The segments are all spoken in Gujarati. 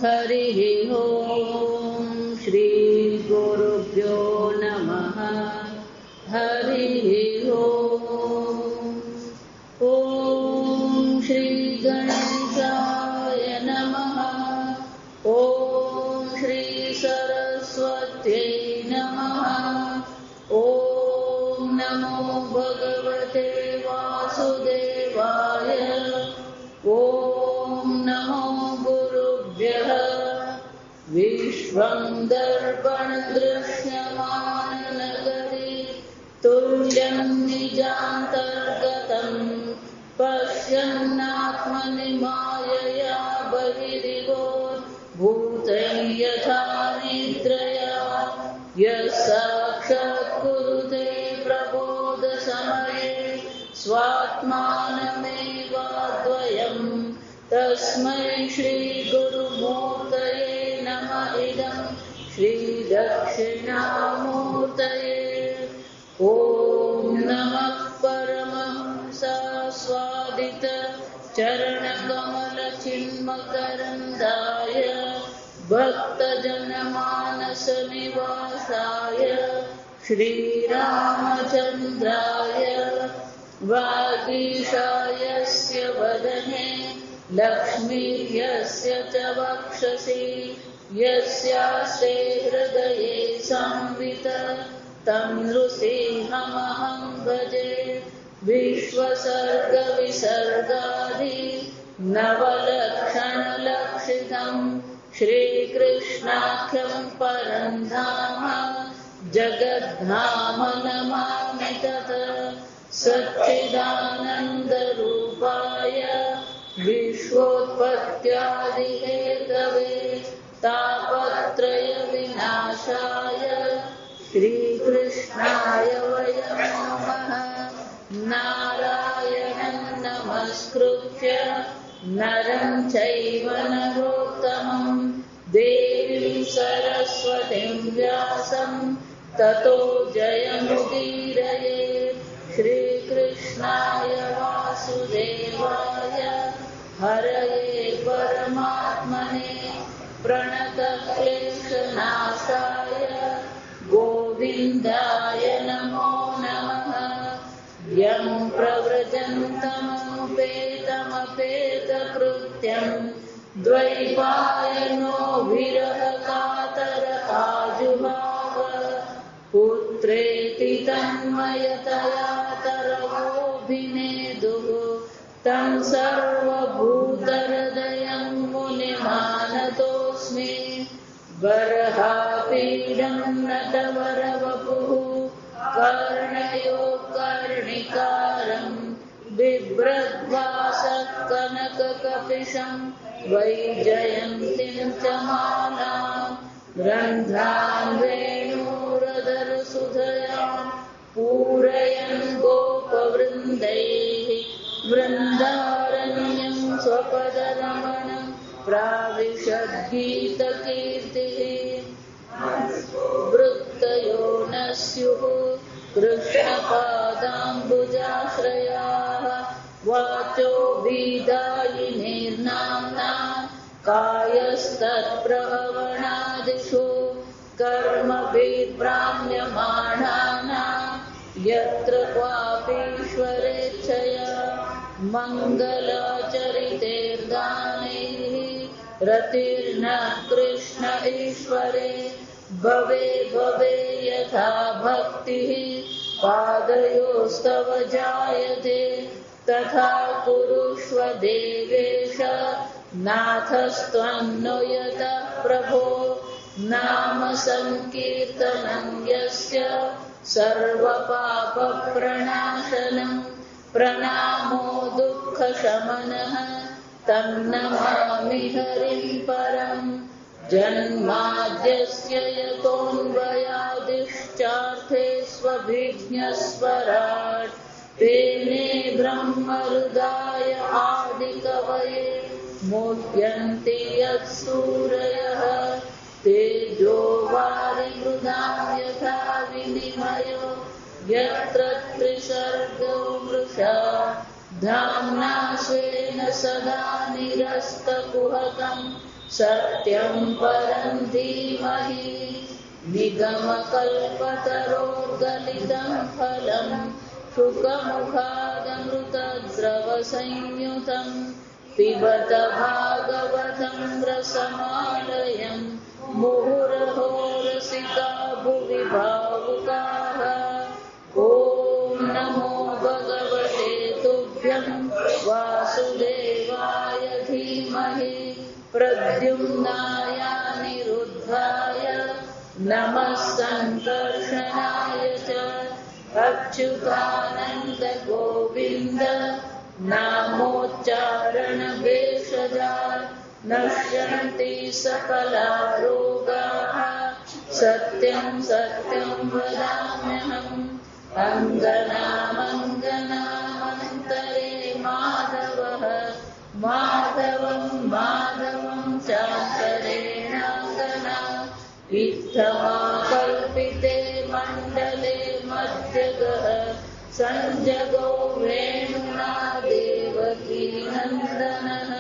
हरिः ॐ श्रीगुरुभ्यो नमः। हरिः ॐ श्रीगणेशाय नमः। ॐ श्रीसरस्वत्यै नमः। ॐ नमो भगवते वासुदेवाय। ॐ नमो गुरुभ्यः। विश्वं दर्पणदृश्यमाननगरी तुल्यं निजान्तर्गतं पश्यन्नात्मनि मायया बहिरिवोद्भूतं यथा निद्रया। यः साक्षात् कुरुते प्रबोधसमये स्वात्मानमेवाद्वयं तस्मै श्रीगुरुमूर्तये नमः। इदं श्रीदक्षिणामूर्तये। ॐ नमः परमहंसास्वादित चरणकमलचिन्मकरन्दाय भक्तजनमानसनिवासाय श्रीरामचन्द्राय वागीशायस्य वदने लक्ष्मीर्यस्य च वक्षसि यस्यास्ते हृदये संवित तं नृसिंहमहं भजे। विश्वसर्गविसर्गादि नवलक्षणलक्षितं श्रीकृष्णाख्यं परं धाम जगद्धाम नमामि तत्। सच्चिदानन्दरूपाय विश्वोत्पत्त्यादिहेतवे तापत्रयविनाशाय श्रीकृष्णाय वयं नमः। नारायणं नमस्कृत्य नरं चैव नरोत्तमं देवीं सरस्वतीं व्यासं ततो जयमुदीरये। श्रीकृष्णाय वासुदेवाय हरये परमात्मने प्रणतक्लेशनाशाय गोविन्दाय नमो नमः। यं प्रव्रजन्तमनुपेतमपेतकृत्यं द्वैपायनो विरहकातरकाजुभाव पुत्रेति तन्मयतया तरवोऽभिनेदुः तं सर्वभूतहृदयं मुनिमानतोऽस्मि। बर्हापीडं नटवरवपुः कर्णयो कर्णिकारं बिभ्रद्वासः कनककपिशं वैजयन्तीं च मालां रन्ध्रान् वेणुरधरसुधया पूरयन् गोपवृन्दैः वृन्दारण्यं स्वपदरमणं प्राविशद्गीतकीर्तिः। वृत्तयो न स्युः कृष्णपादाम्बुजाश्रयाः वाचो विदायिनीर्नाम्ना कायस्तत्प्रहवणादिषु कर्मभिप्राम्यमाणानां यत्र क्वापीश्वरेच्छया मङ्गलाचरितेर्दानैः रतिर्न कृष्ण ईश्वरे। भवे भवे यथा भक्तिः पादयोस्तव जायते तथा कुरुष्व देवेश नाथस्त्वं नो यतः प्रभो। नाम संकीर्तनं यस्य सर्वपापप्रणाशनं प्रणामो दुःखशमनः तं नमामि हरिं परम्। जन्माद्यस्य यतोऽन्वयादिश्चार्थेष्वभिज्ञस्वराट् तेने ब्रह्महृदाय आदिकवये मुह्यन्ति यत्सूरयः। तेजो वारिमृदां यथा विनिमयो यत्र त्रिसर्गो मृषा धाम्ना स्वेन सदा निरस्तकुहकं सत्यं परं धीमहि निगमकल्पतरोर्गलितं फलं शुकमुखादमृतद्रवसंयुतं पिबत भागवतं रसमालयं मुहुरहो रसिका भुवि भावुकाः। ॐ नमो भगवते तुभ्यं वासुदेवाय धीमहि प्रद्युम्नाय निरुद्धाय नमः संकर्षणाय च। अच्युतानन्द गोविन्द नामोच्चारण भेषजात् नश्यन्ति सकला रोगाः। सत्यं सत्यं वदाम्यहम् अङ्गनामङ्गनामन्तरे माधवः माधवं माधवं चान्तरेणाङ्गना इत्थमाकल्पिते मण्डले मध्यगः संजगो वेणुना देवकी नन्दनः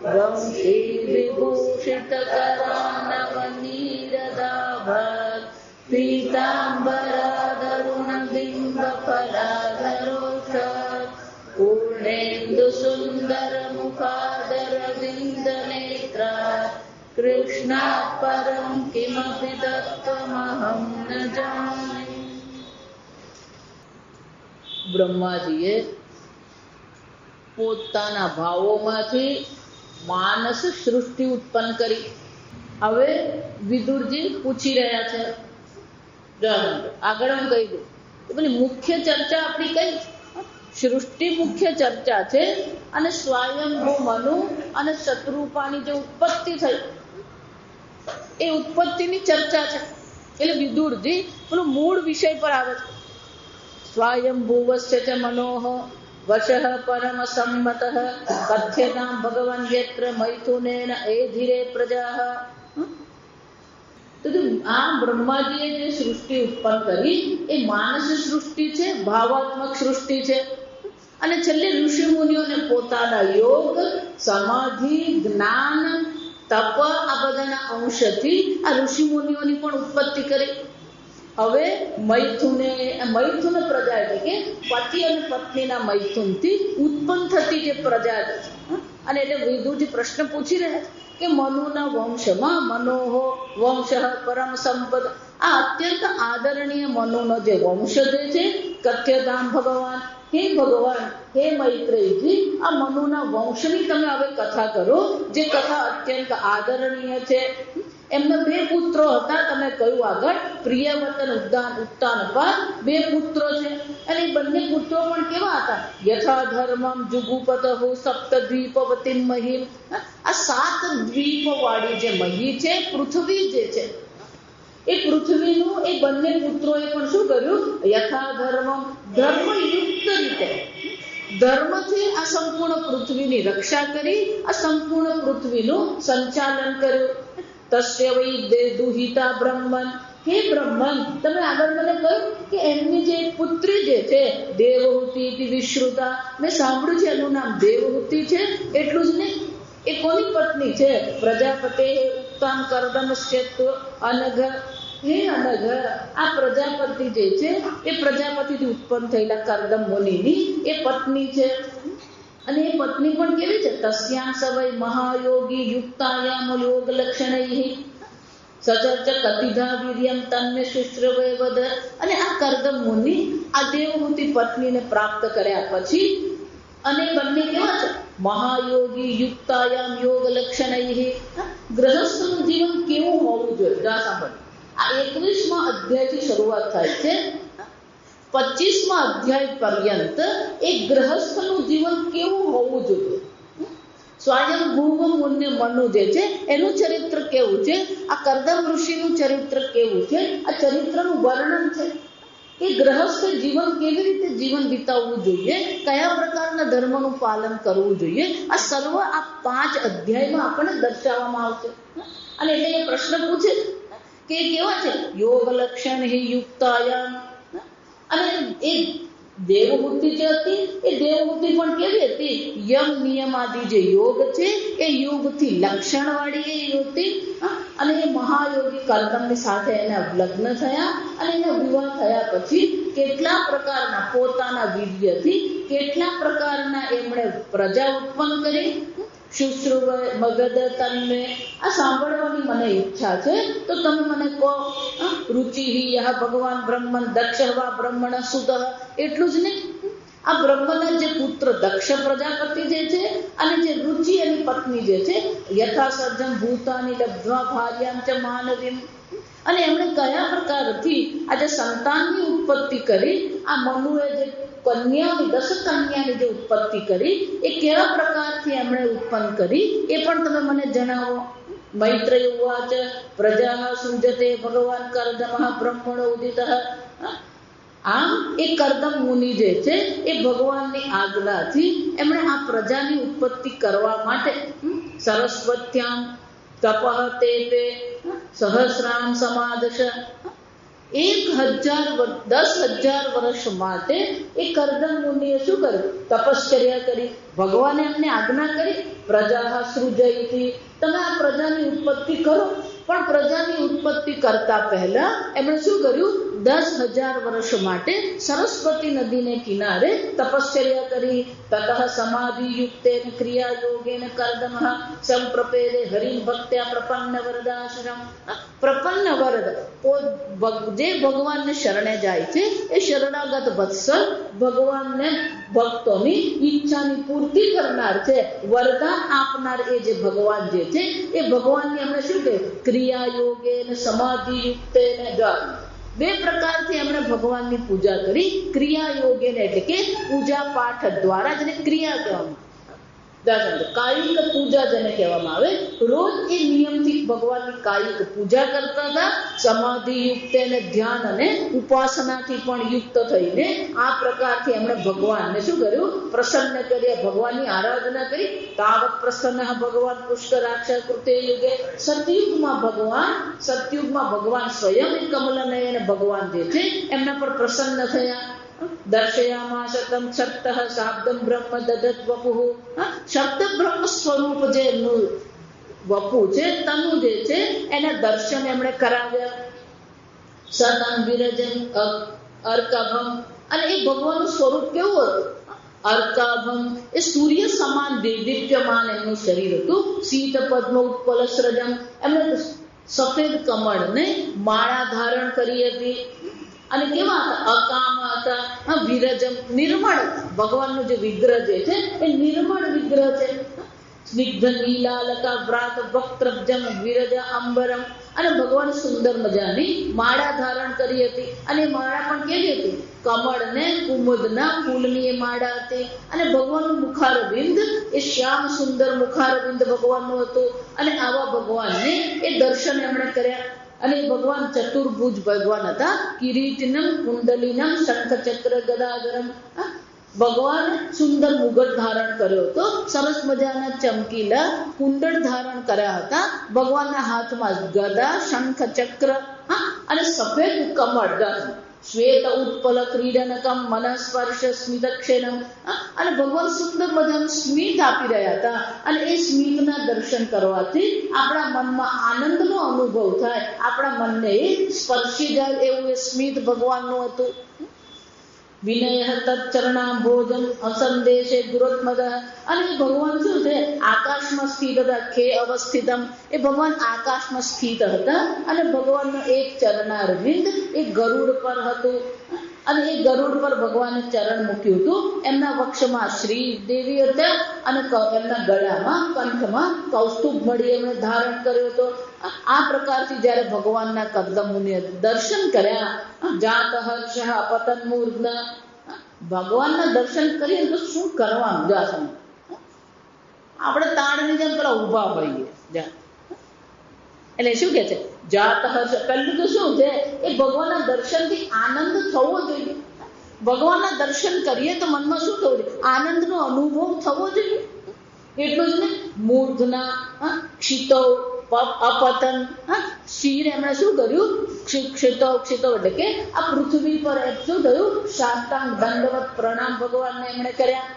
वंशी विभूषितकरानवनीरदाभात् पीताम्बरादरुणबिम्बफलाधरोषात् पूर्णेन्दुसुन्दरमुखादरविन्दनेत्रात् कृष्णात् परं किमपि तत्त्वमहं न जाने। બ્રહ્માજીએ પોતાના ભાવોમાંથી માનસ સૃષ્ટિ ઉત્પન્ન કરી. હવે વિદુરજી પૂછી રહ્યા છે, આગળ હું કહી દઉં કે પેલી મુખ્ય ચર્ચા આપણી કઈ સૃષ્ટિ મુખ્ય ચર્ચા છે અને સ્વયંભૂ મનુ અને શત્રુપાની જે ઉત્પત્તિ થઈ એ ઉત્પત્તિની ચર્ચા છે. એટલે વિદુરજી પેલું મૂળ વિષય પર આવે છે. સ્વયંભુવસ્ય ચ મનોઃ વશઃ પરમ સંમતઃ કથ્યતાં ભગવન યત્ર મૈથુનેન એધિરે પ્રજાઃ. તો આ બ્રહ્માજીએ જે સૃષ્ટિ ઉત્પન્ન કરી એ માનસ સૃષ્ટિ છે, ભાવાત્મક સૃષ્ટિ છે. અને છેલ્લે ઋષિ મુનિઓને પોતાના યોગ, સમાધિ, જ્ઞાન, તપ આ બધાના અંશથી આ ઋષિ મુનિઓની પણ ઉત્પત્તિ કરી. હવે મૈથુન પ્રજા એટલે કે પતિ અને પત્નીના મૈથુનથી ઉત્પન્ન થતી જે પ્રજા છે. અને એટલે વિદુરજી પ્રશ્ન પૂછી રહ્યા કે મનુના વંશમાં મનોહ વંશ પરમ સંપદ, આ અત્યંત આદરણીય મનુનો જે વંશ જે છે કથ્યતામ ભગવાન, હે ભગવાન, હે મૈત્રેયજી, આ મનુના વંશની તમે હવે કથા કરો, જે કથા અત્યંત આદરણીય છે. એમને 2 પુત્રો હતા, તમે કહ્યું આગળ પ્રિયવત અને ઉત્તાનપાદ 2 પુત્રો છે. અને બંને પુત્રો પણ કેવા હતા? યથા ધર્મમ જુગુપતહુ સપ્તદ્વીપવતીમ મહીમ. આ 7 દ્વીપ વાળી જે મહી છે, પૃથ્વી જે છે, એ પૃથ્વીનું એ બંને પુત્રોએ પણ શું કર્યું? યથા ધર્મમ, ધર્મયુક્ત રીતે ધર્મથી આ સંપૂર્ણ પૃથ્વીની રક્ષા કરી, આ સંપૂર્ણ પૃથ્વીનું સંચાલન કર્યું. તસ્ય વૈ દુહિતા બ્રહ્મન, હે બ્રહ્મન, તમે આગળ મને કહ્યું કે એમની જે પુત્રી જે છે દેવહૂતિ વિશ્રુતા, મેં સાંભળ્યું છે એનું નામ દેવહૂતિ છે. એટલું જ નહીં, એ કોની પત્ની છે? પ્રજાપતે ઉત્તમ કર્દમસ્યત્વ અનઘ, હે અનઘ, આ પ્રજાપતિ જે છે એ પ્રજાપતિથી ઉત્પન્ન થયેલા કર્દમ મુનિની એ પત્ની છે. અને એ પત્ની પણ કેવી છે? તસ્યા સવૈ મહાયોગી યુક્તાયામ યોગ લક્ષણૈ સચર્ચ કતિધા વીર્યમ તન્મે શુશ્રવે વદ. અને આ કર્દમ મુનિ આ દેવહૂતિ પત્નીને પ્રાપ્ત કર્યા પછી અને બંને કેવા છે? મહાયોગી યુક્તાયામ યોગ લક્ષણૈ. ગ્રહસ્થનું જીવન કેવું હોવું જોઈએ? સાંભળ, આ 21મા અધ્યાયથી શરૂઆત થાય છે. 25મા અધ્યાય પર્યંત એક ગ્રહસ્થનું જીવન કેવું હોવું જોઈએ, સ્વયંભૂવ મનુ જે છે એનું ચરિત્ર કેવું છે, આ કર્દમ ઋષિનું ચરિત્ર કેવું છે, આ ચરિત્રનું વર્ણન છે. એ ગ્રહસ્થ જીવન કેવી રીતે જીવન વિતાવવું જોઈએ, કયા પ્રકારના ધર્મનું પાલન કરવું જોઈએ, આ સર્વ આ 5 અધ્યાયમાં આપણને દર્શાવવામાં આવશે. અને એટલે એ પ્રશ્ન પૂછે કે કેવા છે? યોગ લક્ષણ હિ યુક્તાયામ. અને એ દેવહૂતિ જે હતી એ દેવહૂતિ પણ કેવી હતી? યમ નિયમ આદિ જે યોગ છે એ યોગથી લક્ષણવાળી એ હતી. અને એ મહાયોગી કર્દમની સાથે એના લગ્ન થયા અને એના વિવાહ થયા પછી કેટલા પ્રકારના પોતાના વીર્યથી કેટલા પ્રકારના એમણે પ્રજા ઉત્પન્ન કરી. શુશ્રુવ મગધ તન્મે, આ સાંભળવાની મને ઈચ્છા છે તો તમે મને કહો. રુચિ યહ ભગવાન બ્રહ્મણ દક્ષ વા બ્રહ્મણ સુદ, એટલું જ નહીં, આ બ્રહ્મના જે પુત્ર દક્ષ પ્રજાપતિ જે છે અને જે રુચિ એની પત્ની જે છે, યથા સર્જન ભૂતાની લબ્ધ્વા ભાર્યામ ચ માનવીમ, અને એમણે કયા પ્રકારથી આજે સંતાનની ઉત્પત્તિ કરી. આ મનુએ જે કન્યાની 10 કન્યાની જે ઉત્પત્તિ કરી એ કેવા પ્રકારથી એમણે ઉત્પન્ન કરી એ પણ તમે મને જણાવો. મૈત્રેય ઉવાચ પ્રજા સૃજતે ભગવાન કર્દમઃ બ્રહ્મણો ઉદિતઃ. આમ એ કર્દમ મુનિ જે છે એ ભગવાનની આજ્ઞાથી એમણે આ પ્રજાની ઉત્પત્તિ કરવા માટે સરસ્વત્યામ તપઃ તેપે સહસ્રામ સમાદશ, 10,000 વર્ષ માટે એ કર્દમ મુનિએ શું કર્યું? તપશ્ચર્યા કરી. ભગવાને એમને આજ્ઞા કરી પ્રજા સૃજયતી, તમે આ પ્રજાની ઉત્પત્તિ કરો. પણ પ્રજાની ઉત્પત્તિ કરતા પહેલા એમણે શું કર્યું? 10,000 વર્ષ માટે સરસ્વતી નદીને કિનારે તપશ્ચર્યા કરી. તતઃ સમાધિ યુક્તેન ક્રિયા યોગેન કર્દમઃ સંપ્રપેદે હરિમ ભક્ત્યા પ્રપન્ન વરદાશ્રમ. પ્રપન્ન વરદ જે ભગવાનને શરણે જાય છે એ શરણાગત વત્સલ ભગવાનને ભક્તોની ઈચ્છાની પૂર્તિ કરનાર છે, વરદાન આપનાર એ જે ભગવાન જે છે એ ભગવાનની એમણે શું કહ્યું? ક્રિયા યોગે ને સમાધિ યુક્તે ને બે પ્રકારથી એમણે ભગવાનની પૂજા કરી. ક્રિયા યોગે ને એટલે કે પૂજા પાઠ દ્વારા જેને ક્રિયા કહેવામાં, કાયિક પૂજા જેને કહેવામાં આવે. રોજ એ નિયમથી ભગવાનની કાયિક પૂજા કરતા હતા. સમાધિ યુક્ત અને ધ્યાન અને ઉપાસનાથી પણ યુક્ત થઈને આ પ્રકારથી એમણે ભગવાનને શું કર્યું? પ્રસન્ન કર્યા, ભગવાનની આરાધના કરી. તાવત પ્રસન્ન ભગવાન પુષ્કરાક્ષ કૃતે યુગે, સતયુગમાં ભગવાન સ્વયં કમલનયન ભગવાન જે છે એમના પર પ્રસન્ન થયા. દર્શયામાસ તમ શક્તઃ શાબ્દમ બ્રહ્મ દદત વપુઃ. શબ્દ બ્રહ્મ સ્વરૂપ જે વપુ છે, તનુ જે છે એના દર્શન એમણે કરાવ્યા. સતમ વિરજન અર્કાભમ, અને એ ભગવાનનું સ્વરૂપ કેવું હતું? અર્કાભમ એ સૂર્ય સમાન દીપ્યમાન એમનું શરીર હતું. શીત પદ્મ ઉત્પલ સૃજમ, એમણે સફેદ કમળને માળા ધારણ કરી હતી. અને કેવા હતા? અકામ હતા. વિરજમ નિર્મળ, ભગવાનનું જે વિગ્રહ જે છે એ નિર્મળ વિગ્રહ છે. સ્નિગ્ધ નીલાલકા વ્રાત વક્ત્રજમ વિરજ અંબરમ, અને ભગવાન સુંદર મજાની માળા ધારણ કરી હતી. અને માળા પણ કેવી હતી? કમળને કુમુદના ફૂલની એ માળા હતી. અને ભગવાનનું મુખારવિંદ એ શ્યામ સુંદર મુખારવિંદ ભગવાનનું હતું. અને આવા ભગવાનને એ દર્શન એમણે કર્યા. અને ભગવાન ચતુર્ભુજ ભગવાન હતા. કિરીટનમ કુંડલિનમ શંખ ચક્ર ગદાધરમ. ભગવાન સુંદર મુગટ ધારણ કર્યો હતો. સરસ મજાના ચમકીલા કુંડળ ધારણ કર્યા હતા. ભગવાનના હાથમાં ગદા, શંખ ચક્ર અને સફેદ કમળ, શ્વેત ઉત્પલ ક્રીડનકમ મનસ્પર્શ સ્મિતક્ષેનમ. અને ભગવાન સુંદર મજાનું સ્મિત આપી રહ્યા હતા. અને એ સ્મિતના દર્શન કરવાથી આપણા મનમાં આનંદનો અનુભવ થાય, આપણા મનને સ્પર્શી જાય એવું એ સ્મિત ભગવાનનું હતું. વિનય તત્ચરણા ભોજન અસંદેશે ગુરોત્મદ. અને એ ભગવાન શું છે? આકાશમાં સ્થિત હતા. ખે અવસ્થિતમ, એ ભગવાન આકાશમાં સ્થિત હતા. અને ભગવાનનો એક ચરણારવિંદ એ ગરુડ પર હતું. અને એ ગરુડ પર ભગવાને ચરણ મૂક્યું હતું. એમના વક્ષમાં શ્રી દેવી હતા. અને એમના ગળામાં, કંઠમાં કૌસ્તુભ મળી એમણે ધારણ કર્યો હતો. આ પ્રકારથી જ્યારે ભગવાનના કર્દમ મુનિએ દર્શન કર્યા, જાત હર્ષ પતન મૂર્ધન, ભગવાનના દર્શન કરીએ તો શું કરવાનું? જાસમ આપણે તાળની જેમ પેલા ઊભા હોઈએ. એટલે શું કે છે? જાત હર્ષ. પહેલું તો શું છે? એ ભગવાનના દર્શનથી આનંદ થવો જોઈએ. ભગવાનના દર્શન કરીએ તો મનમાં શું થવું જોઈએ? આનંદનો અનુભવ થવો જોઈએ. એટલું જ ને. મૂર્ધના ક્ષિતૌ, અપતન. શિર એમણે શું કર્યું? ક્ષિતો એટલે કે આ પૃથ્વી પર શું થયું? સાષ્ટાંગ દંડવત પ્રણામ ભગવાનને એમણે કર્યા.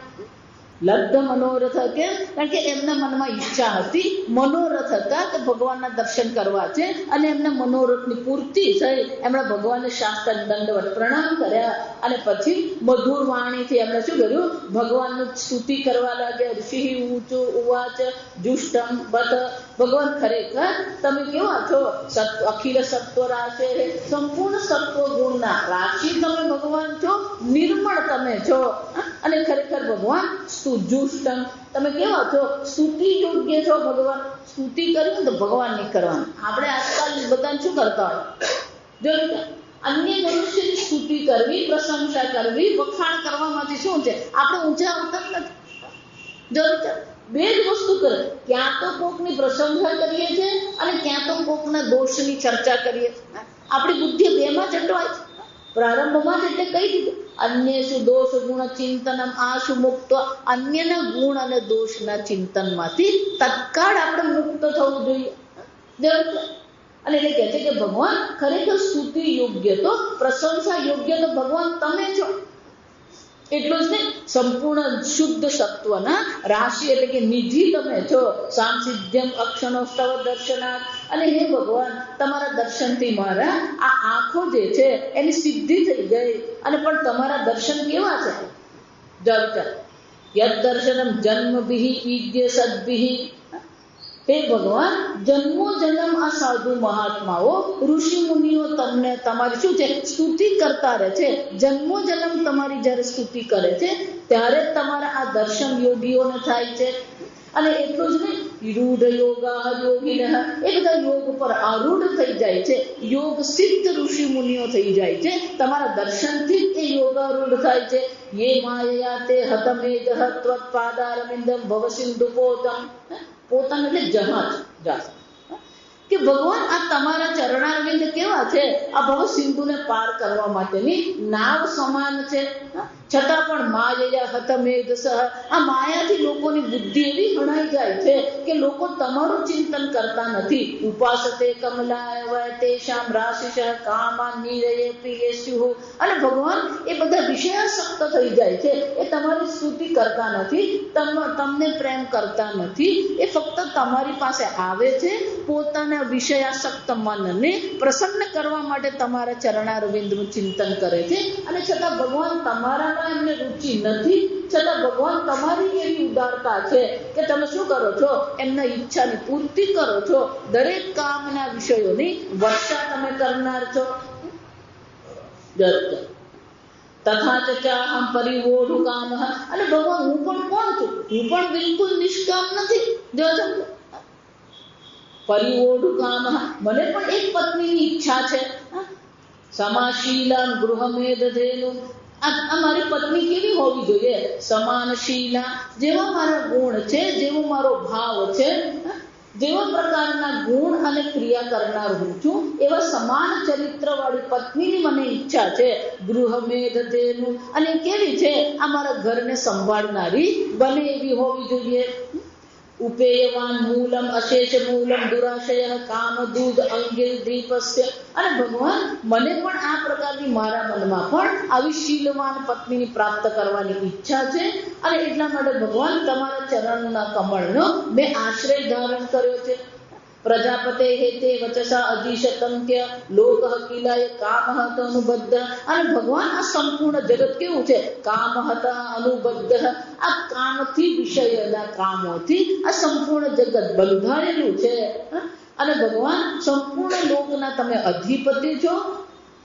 લબ્ધ મનોરથ, કેમ? કારણ કે એમના મનમાં ઈચ્છા હતી, મનોરથ હતા કે ભગવાનના દર્શન કરવા છે, અને એમના મનોરથની પૂર્તિ થઈ. એમણે ભગવાનને શાસ્ત્રાંગ દંડવત પ્રણામ કર્યા, અને પછી મધુર વાણીથી એમણે શું કર્યું? ભગવાનનું સ્તુતિ કરવા લાગ્યા. ઋષિ ઊંચું ઉવાચ જુષ્ટમ બત, ભગવાન ખરેખર તમે કેવા છો? અખિલ સત્વ રાશે, સંપૂર્ણ સત્વ ગુણના રાશિ તમે ભગવાન છો, નિર્મળ તમે છો. અને ખરેખર ભગવાન જુષ્ટમ, તમે કેવા છો? સ્તુતિ યોગ્ય છો ભગવાન. સ્તુતિ કર્યું તો ભગવાન નહીં કરવાનું. આપણે આજકાલ બધા શું કરતા હોય? જો અન્ય મનુષ્યની સ્તુતિ કરવી, પ્રશંસા કરવી, વખાણ કરવામાંથી શું છે? આપણે ઊંચા આવતા નથી. જરૂર છે બે જ વસ્તુ કરે, ક્યાં તો કોકની પ્રશંસા કરીએ છીએ અને ક્યાં તો કોકના દોષની ચર્ચા કરીએ છીએ. આપણી બુદ્ધિ બેમાં જટવાય છે. પ્રારંભમાં જ એટલે કહી દીધું, અન્યસુ દોષ ગુણ ચિંતનમ આશુ મુક્ત. અન્યના ગુણ અને દોષના ચિંતનમાંથી તત્કાળ આપણે મુક્ત થવું જોઈએ. અને એટલે કહે છે કે ભગવાન ખરેખર સ્તુતિ યોગ્ય તો, પ્રશંસા યોગ્ય તો ભગવાન તમે છો. એટલું જ નહીં, સંપૂર્ણ શુદ્ધ સત્વના રાશિ એટલે કે નિધિ તમે છો. સાંસિધ્યમ અક્ષણોસ્તવ દર્શનાથ. અને હે ભગવાન, તમારા દર્શનથી મારા આ આંખો જે છે એની સિદ્ધિ થઈ ગઈ. અને પણ તમારા દર્શન કેવા છે? યદ દર્શનમ જન્મભિ ઈદ્ય સદ્ભિ. હે ભગવાન, જન્મો જન્મ આ સાધુ મહાત્માઓ, ઋષિ મુનિઓ તમને તમારી શું છે? સ્તુતિ કરતા રહે છે. જન્મો જન્મ તમારી જ્યારે સ્તુતિ કરે છે ત્યારે તમારા આ દર્શન યોગીઓને થાય છે. અને એટલું જ નહીં, રૂઢ યોગા યોગિન, એ બધા યોગ પર આરૂઢ થઈ જાય છે. યોગ સિદ્ધ ઋષિ મુનિઓ થઈ જાય છે. તમારા દર્શનથી જ એ યોગારૂઢ થાય છે. યે માયા તે હતમેજ હત્વત પાદારવિંદમ ભવસિંધુ પોતમ. પોતાનું એટલે જહાજ, કે ભગવાન આ તમારા ચરણારવિંદ કેવા છે? આ ભવ સિંધુને પાર કરવા માટેની નાવ સમાન છે. છતાં પણ માયા હતમેધ સહ, આ માયાથી લોકોની બુદ્ધિ એવી હણાઈ જાય છે કે લોકો તમારું ચિંતન કરતા નથી. ઉપાસતે કમલાય તેષામ રાશિષ કામા નિરયે પ્રિયેસ્યુ. અને ભગવાન એ બધા વિષયાસક્ત થઈ જાય છે. એ તમારી સ્તુતિ કરતા નથી, તમને પ્રેમ કરતા નથી. એ ફક્ત તમારી પાસે આવે છે પોતાના વિષયાસક્ત મનને પ્રસન્ન કરવા માટે તમારા ચરણારવિંદનું ચિંતન કરે છે. અને છતાં ભગવાન તમારા એમને રુચિ નથી. છતાં ભગવાન તમારી એવી ઉદારતા છે કે તમે શું કરો છો? એમના ઈચ્છાની પૂર્તિ કરો છો. દરેક કામના વિષયોની વર્ષા તમે કરનાર છો. તથા ચાહમ પરિવોઢુ કામ. અને ભગવાન હું પણ કોણ છું? હું પણ બિલકુલ નિષ્કામ નથી. જો પરિવોઢુ કામ, મને પણ એક પત્નીની ઈચ્છા છે. સમાશીલા ગૃહમેધેનું, મારી પત્ની કેવી હોવી જોઈએ? સમાનશીલા, જેવા મારા ગુણ છે, જેવો મારો ભાવ છે, જેવા પ્રકારના ગુણ અને ક્રિયા કરનાર હું છું, એવા સમાન ચરિત્ર વાળી પત્નીની મને ઈચ્છા છે. ગૃહમેધેનું, અને કેવી છે? આ મારા ઘરને સંભાળનારી બને એવી હોવી જોઈએ. ઉપેયવાન મૂલમ અશેષ મૂલમ દુરાશય કામ દૂધ અંગિલ દીપસ્ય. અને ભગવાન મને પણ આ પ્રકારની મારા મનમાં પણ આવી શીલવાન પત્નીની પ્રાપ્ત કરવાની ઈચ્છા છે. અને એટલા માટે ભગવાન તમારા ચરણના કમળનો મેં આશ્રય ધારણ કર્યો છે. પ્રજાપતે હેતે વચસા અધિશતંત્ય લોક કિલાય કામ હતા અનુબદ્ધ. અને ભગવાન આ સંપૂર્ણ જગત કેવું છે? કામ હતા અનુબદ્ધ. આ કામથી, વિષયના કામોથી આ સંપૂર્ણ જગત બંધાયેલું છે. અને ભગવાન સંપૂર્ણ લોકના તમે અધિપતિ છો.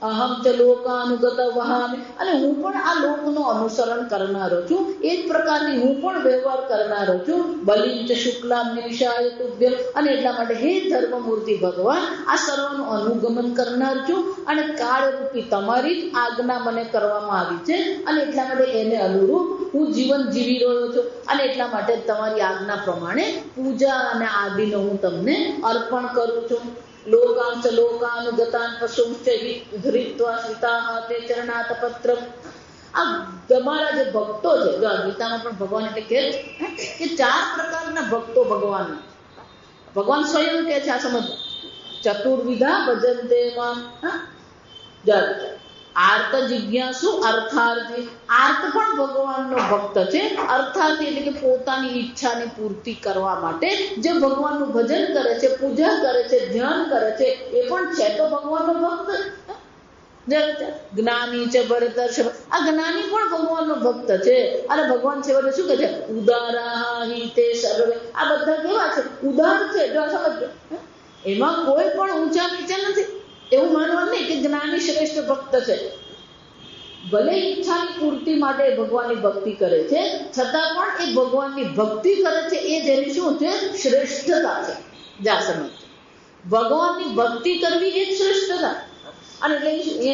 અહમ ચ લોકાનુગત વહામિ. અને હું પણ આ લોકનું અનુસરણ કરનારો છું. એ જ પ્રકારની હું પણ વ્યવહાર કરનારો છું. બલિંચ શુક્લામ નિશાય તુભ્ય. અને એટલા માટે હે ધર્મમૂર્તિ ભગવાન, આ સર્વનું અનુગમન કરનાર છું. અને કાળરૂપી તમારી જ આજ્ઞા મને કરવામાં આવી છે. અને એટલા માટે એને અનુરૂપ હું જીવન જીવી રહ્યો છું. અને એટલા માટે તમારી આજ્ઞા પ્રમાણે પૂજા અને આદિનો હું તમને અર્પણ કરું છું. લોકાંશ લોકાનુગતાન પશુંશ્ચ ધૃત્વા શ્રિતાઃ તે ચરણાત પત્ર. આ તમારા જે ભક્તો છે, જો ગીતામાં પણ ભગવાન એટલે કે 4 પ્રકારના ભક્તો ભગવાન. ભગવાન સ્વયં કહે છે, આ સમજ, ચતુર્વિધા ભજન્તે મામ. આર્ત જિજ્ઞાસુ અર્થાર્થી. આર્ત પણ ભગવાનનો ભક્ત છે. અર્થાર્થી એટલે કે પોતાની ઈચ્છાની પૂર્તિ કરવા માટે જે ભગવાનનું ભજન કરે છે, પૂજા કરે છે, ધ્યાન કરે છે, એ પણ છે તો ભગવાનનો ભક્ત. જ્ઞાની છે ભરતર્ષભ, આ જ્ઞાની પણ ભગવાનનો ભક્ત છે. અને ભગવાન છે એટલે શું કહે છે, ઉદારા હિ તે સર્વે. આ બધા કેવા છે, ઉદાર છે. જો સમજો, એમાં કોઈ પણ ઊંચા નીચા નથી. એવું માનવાનું નહીં કે જ્ઞાની શ્રેષ્ઠ ભક્ત છે. ભલે ઈચ્છાની પૂર્તિ માટે ભગવાનની ભક્તિ કરે છે, છતાં પણ એ ભગવાનની ભક્તિ કરે છે, એ જેની શું છે, શ્રેષ્ઠતા છે. જા સમજ, ભગવાનની ભક્તિ કરવી એ શ્રેષ્ઠતા. અને એટલે એ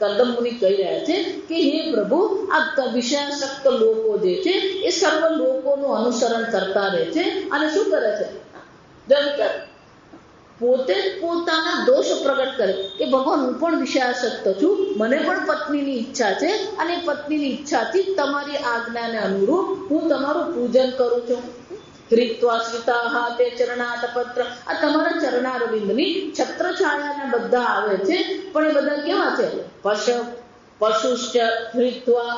કદમ મુનિ કહી રહ્યા છે કે હે પ્રભુ, આ વિષયાસક્ત લોકો જે છે એ સર્વ લોકોનું અનુસરણ કરતા રહે છે. અને શું કરે છે, પોતે પોતાના દોષ પ્રગટ કરે કે ભગવાન, હું પણ વિષયાસક્ત છું, મને પણ પત્નીની ઈચ્છા છે, અને પત્નીની ઈચ્છાથી તમારી આજ્ઞાને અનુરૂપ હું તમારું પૂજન કરું છું. હૃત્વા શ્રિતા તે ચરણાતપત્ર. આ તમારા ચરણારવિંદની છત્રછાયાના બધા આવે છે, પણ એ બધા કેવા છે, પશુશ્ચ હૃત્વા,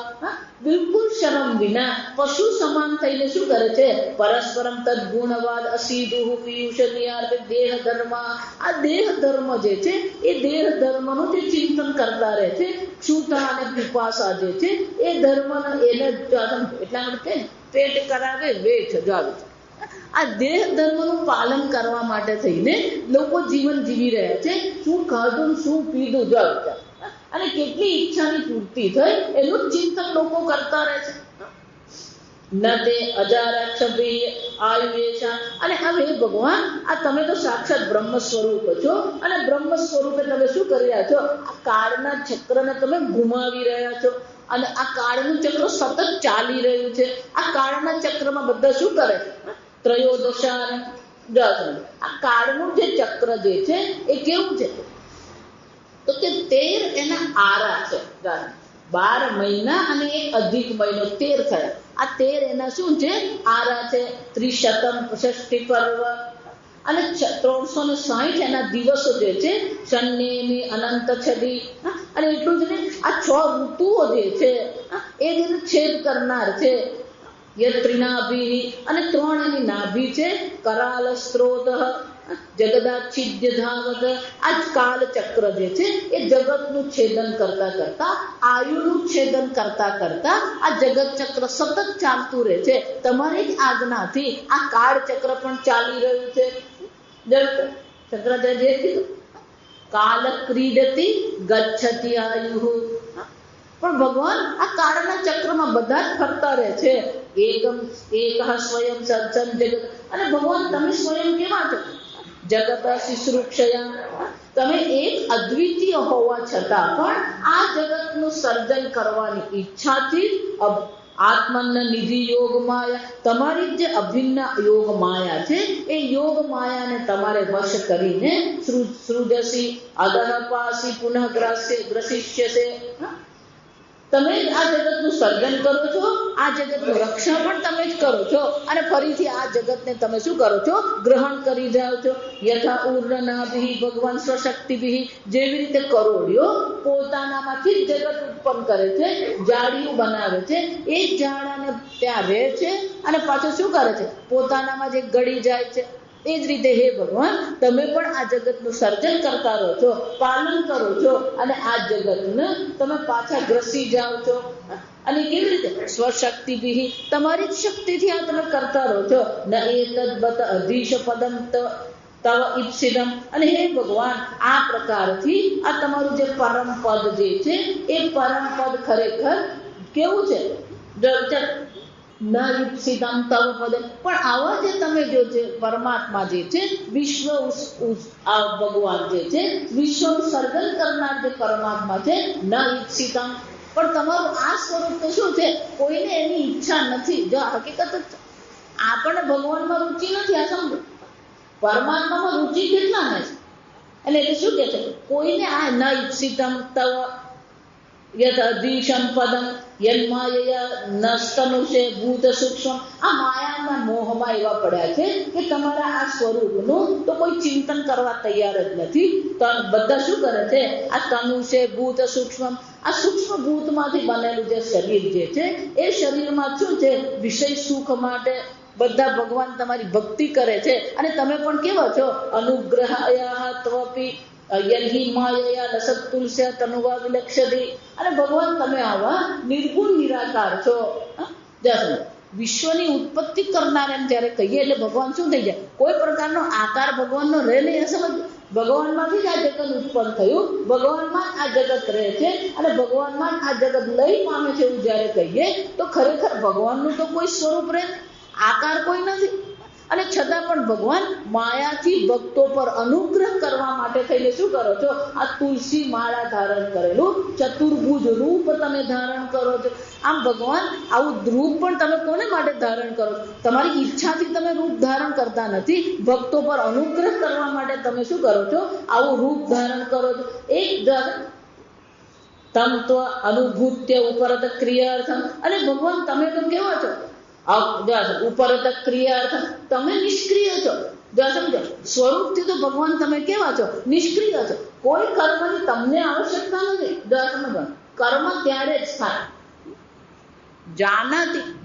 બિલકુલ શરમ વિના પશુ સમાન થઈને શું કરે છે, પરસ્પરમ તદ્ગુણવાદ અસીદુહુ પિયુષ નિયાર્થ દેહ ધર્મ. આ દેહ ધર્મ જે છે એ દેહ ધર્મનું જે ચિંતન કરતા રહે છે. ક્ષુધા અને પિપાસા જે છે એ ધર્મ એને એટલા માટે પેટ કરાવે વેઠ જાવે. આ દેહ ધર્મનું પાલન કરવા માટે થઈને લોકો જીવન જીવી રહ્યા છે. શું ખાધું, શું પીધું, જાવ, અને કેટલી ઈચ્છાની પૂર્તિ થઈ એનું ચિંતન લોકો કરતા રહે છે. ન તે અજારક્ષભી આયુષા. અને હવે ભગવાન, આ તમે તો સાક્ષાત બ્રહ્મ સ્વરૂપ છો, અને બ્રહ્મ સ્વરૂપે તમે શું કરી રહ્યા છો, આ કાળના ચક્રને તમે ઘુમાવી રહ્યા છો. અને આ કાળનું ચક્ર સતત ચાલી રહ્યું છે. આ કાળના ચક્રમાં બધા શું કરે, ત્રયોદશા. આ કાળનું જે ચક્ર જે છે એ કેવું છે, તો કે 13 એના આરા છે. 12 મહિના અને એક અધિક મહિનો 13 થયા. આ 13 એના શું છે, આરા છે. ત્રિશતમ ષષ્ઠી પર્વ, અને 360 એના દિવસો જે છે. શન્યેમી અનંત છદી. અને એટલું જ નહીં, આ 6 ઋતુઓ જે છે એ જેને છેદ કરનાર છે. યત્રિનાભિ, અને 3 એની નાભી છે. કરાલ સ્ત્રોત જગદાચ્છિદ્ય ધાવત. આ કાલ ચક્ર જે છે એ જગતનું છેદન કરતા કરતા, આયુનું છેદન કરતા કરતા આ જગત ચક્ર સતત ચાલતું રહે છે. તમારી જ આજ્ઞાથી આ કાળ ચક્ર પણ ચાલી રહ્યું છે. શંકરાચાર્યએ કીધું, કાલ ક્રીડતી ગચ્છતિ આયુ. પણ ભગવાન આ કાળના ચક્રમાં બધા જ ફરતા રહે છે. એક સ્વયં સર્જન જગત. અને ભગવાન તમે સ્વયં કેવા છો, જગત શિશ્રુક્ષયા. તમે એક અદ્વિતીય હોવા છતાં પણ આ જગતનું સર્જન કરવાની ઈચ્છાથી આત્મન નિધિ યોગ માયા, તમારી જે અભિન્ન યોગ માયા છે એ યોગ માયાને તમારે વશ કરીને સૃજસી અદહપાસી પુનઃ ગ્રસિષ્યસે. તમે જ આ જગતનું સર્જન કરો છો, આ જગતનું રક્ષણ પણ તમે જ કરો છો, અને ફરીથી આ જગતને તમે શું કરો છો, ગ્રહણ કરી જાઓ છો. યથા ઉર્ણનાભિ ભગવાન સ્વશક્તિભિ. જેવી રીતે કરોડિયો પોતાનામાંથી જ જગત ઉત્પન્ન કરે છે, જાડિયું બનાવે છે, એ જ જાડાને ત્યાં રહે છે, અને પાછું શું કરે છે, પોતાનામાં જે ગળી જાય છે. એ જ રીતે હે ભગવાન, તમે પણ આ જગતનું સર્જન કરતા રહો છો, પાલન કરો છો, અને આ જગતને તમે પાછા ગ્રસી જાઓ છો. અને કેવી રીતે, સ્વશક્તિભિ, તમારી જ શક્તિથી આ તમે કરતા રહો છો. ન એતદ્બત અધીશ પદમ તવ ઈપ્સિતમ. અને હે ભગવાન, આ પ્રકારથી આ તમારું જે પરમ પદ જે છે એ પરમ પદ ખરેખર કેવું છે, ન ઈપ્સિતમ તવ પદ. પણ આવા જે તમે જો છે પરમાત્મા જે છે, વિશ્વ ભગવાન જે છે, વિશ્વનું સર્જન કરનાર જે પરમાત્મા છે, ન ઈપ્સિતમ. પણ તમારું આ સ્વરૂપ તો શું છે, કોઈને એની ઈચ્છા નથી. જો હકીકત આપણને ભગવાનમાં રુચિ નથી, આ સમજો. પરમાત્મામાં રુચિ કેટલાને છે. એટલે શું કે છે, કોઈને આ ન ઈપ્સિતમ તવ યત અધીશમ પદમ યન્માયયા નસ્તનુષે ભૂત સૂક્ષ્મ, આ માયાના મોહમાં એવા પડ્યા છે કે તમારા આ સ્વરૂપનું તો કોઈ ચિંતન કરવા તૈયાર જ નથી. બધા શું કરે છે? આ તનુષે ભૂત સૂક્ષ્મ, આ સૂક્ષ્મ ભૂતમાંથી બનેલું જે શરીર જે છે એ શરીરમાં શું છે? વિષય સુખ માટે બધા ભગવાન તમારી ભક્તિ કરે છે અને તમે પણ કેવા છો? અનુગ્રહાયા ત્વપી યન્હિ માયયા લસતુલસ્ય તનુવા વિલક્ષતિ. અને ભગવાન તમે આવા નિર્ગુણ નિરાકાર છો. વિશ્વની ઉત્પત્તિ કરનાર એમ જ્યારે કહીએ એટલે ભગવાન શું થઈ જાય? કોઈ પ્રકારનો આકાર ભગવાનનો રહે નહીં. સમજ, ભગવાનમાંથી જ આ જગત ઉત્પન્ન થયું, ભગવાનમાં આ જગત રહે છે અને ભગવાનમાં આ જગત લઈ પામે છે એવું જ્યારે કહીએ તો ખરેખર ભગવાનનું તો કોઈ સ્વરૂપ રહે, આકાર કોઈ નથી. અને છતાં પણ ભગવાન માયાથી ભક્તો પર અનુગ્રહ કરવા માટે થઈને શું કરો છો? આ તુલસી માળા ધારણ કરેલું ચતુર્ભુજ રૂપ તમે ધારણ કરો છો. આમ ભગવાન આવું રૂપ પણ તમે કોને માટે ધારણ કરો? તમારી ઈચ્છાથી તમે રૂપ ધારણ કરતા નથી, ભક્તો પર અનુગ્રહ કરવા માટે તમે શું કરો છો? આવું રૂપ ધારણ કરો છો. એક તમ તો અનુભૂત્ય ઉપરત ક્રિયાર્થમ. અને ભગવાન તમે તો કેવા છો? ઉપરત ક્રિયાર્થમ, તમે નિષ્ક્રિય છો. સમજો, સ્વરૂપથી તો ભગવાન તમે કેવા છો? નિષ્ક્રિય છો. કોઈ કર્મની તમને આવશ્યકતા નથી. સમજો, કર્મ ત્યારે જ થાય.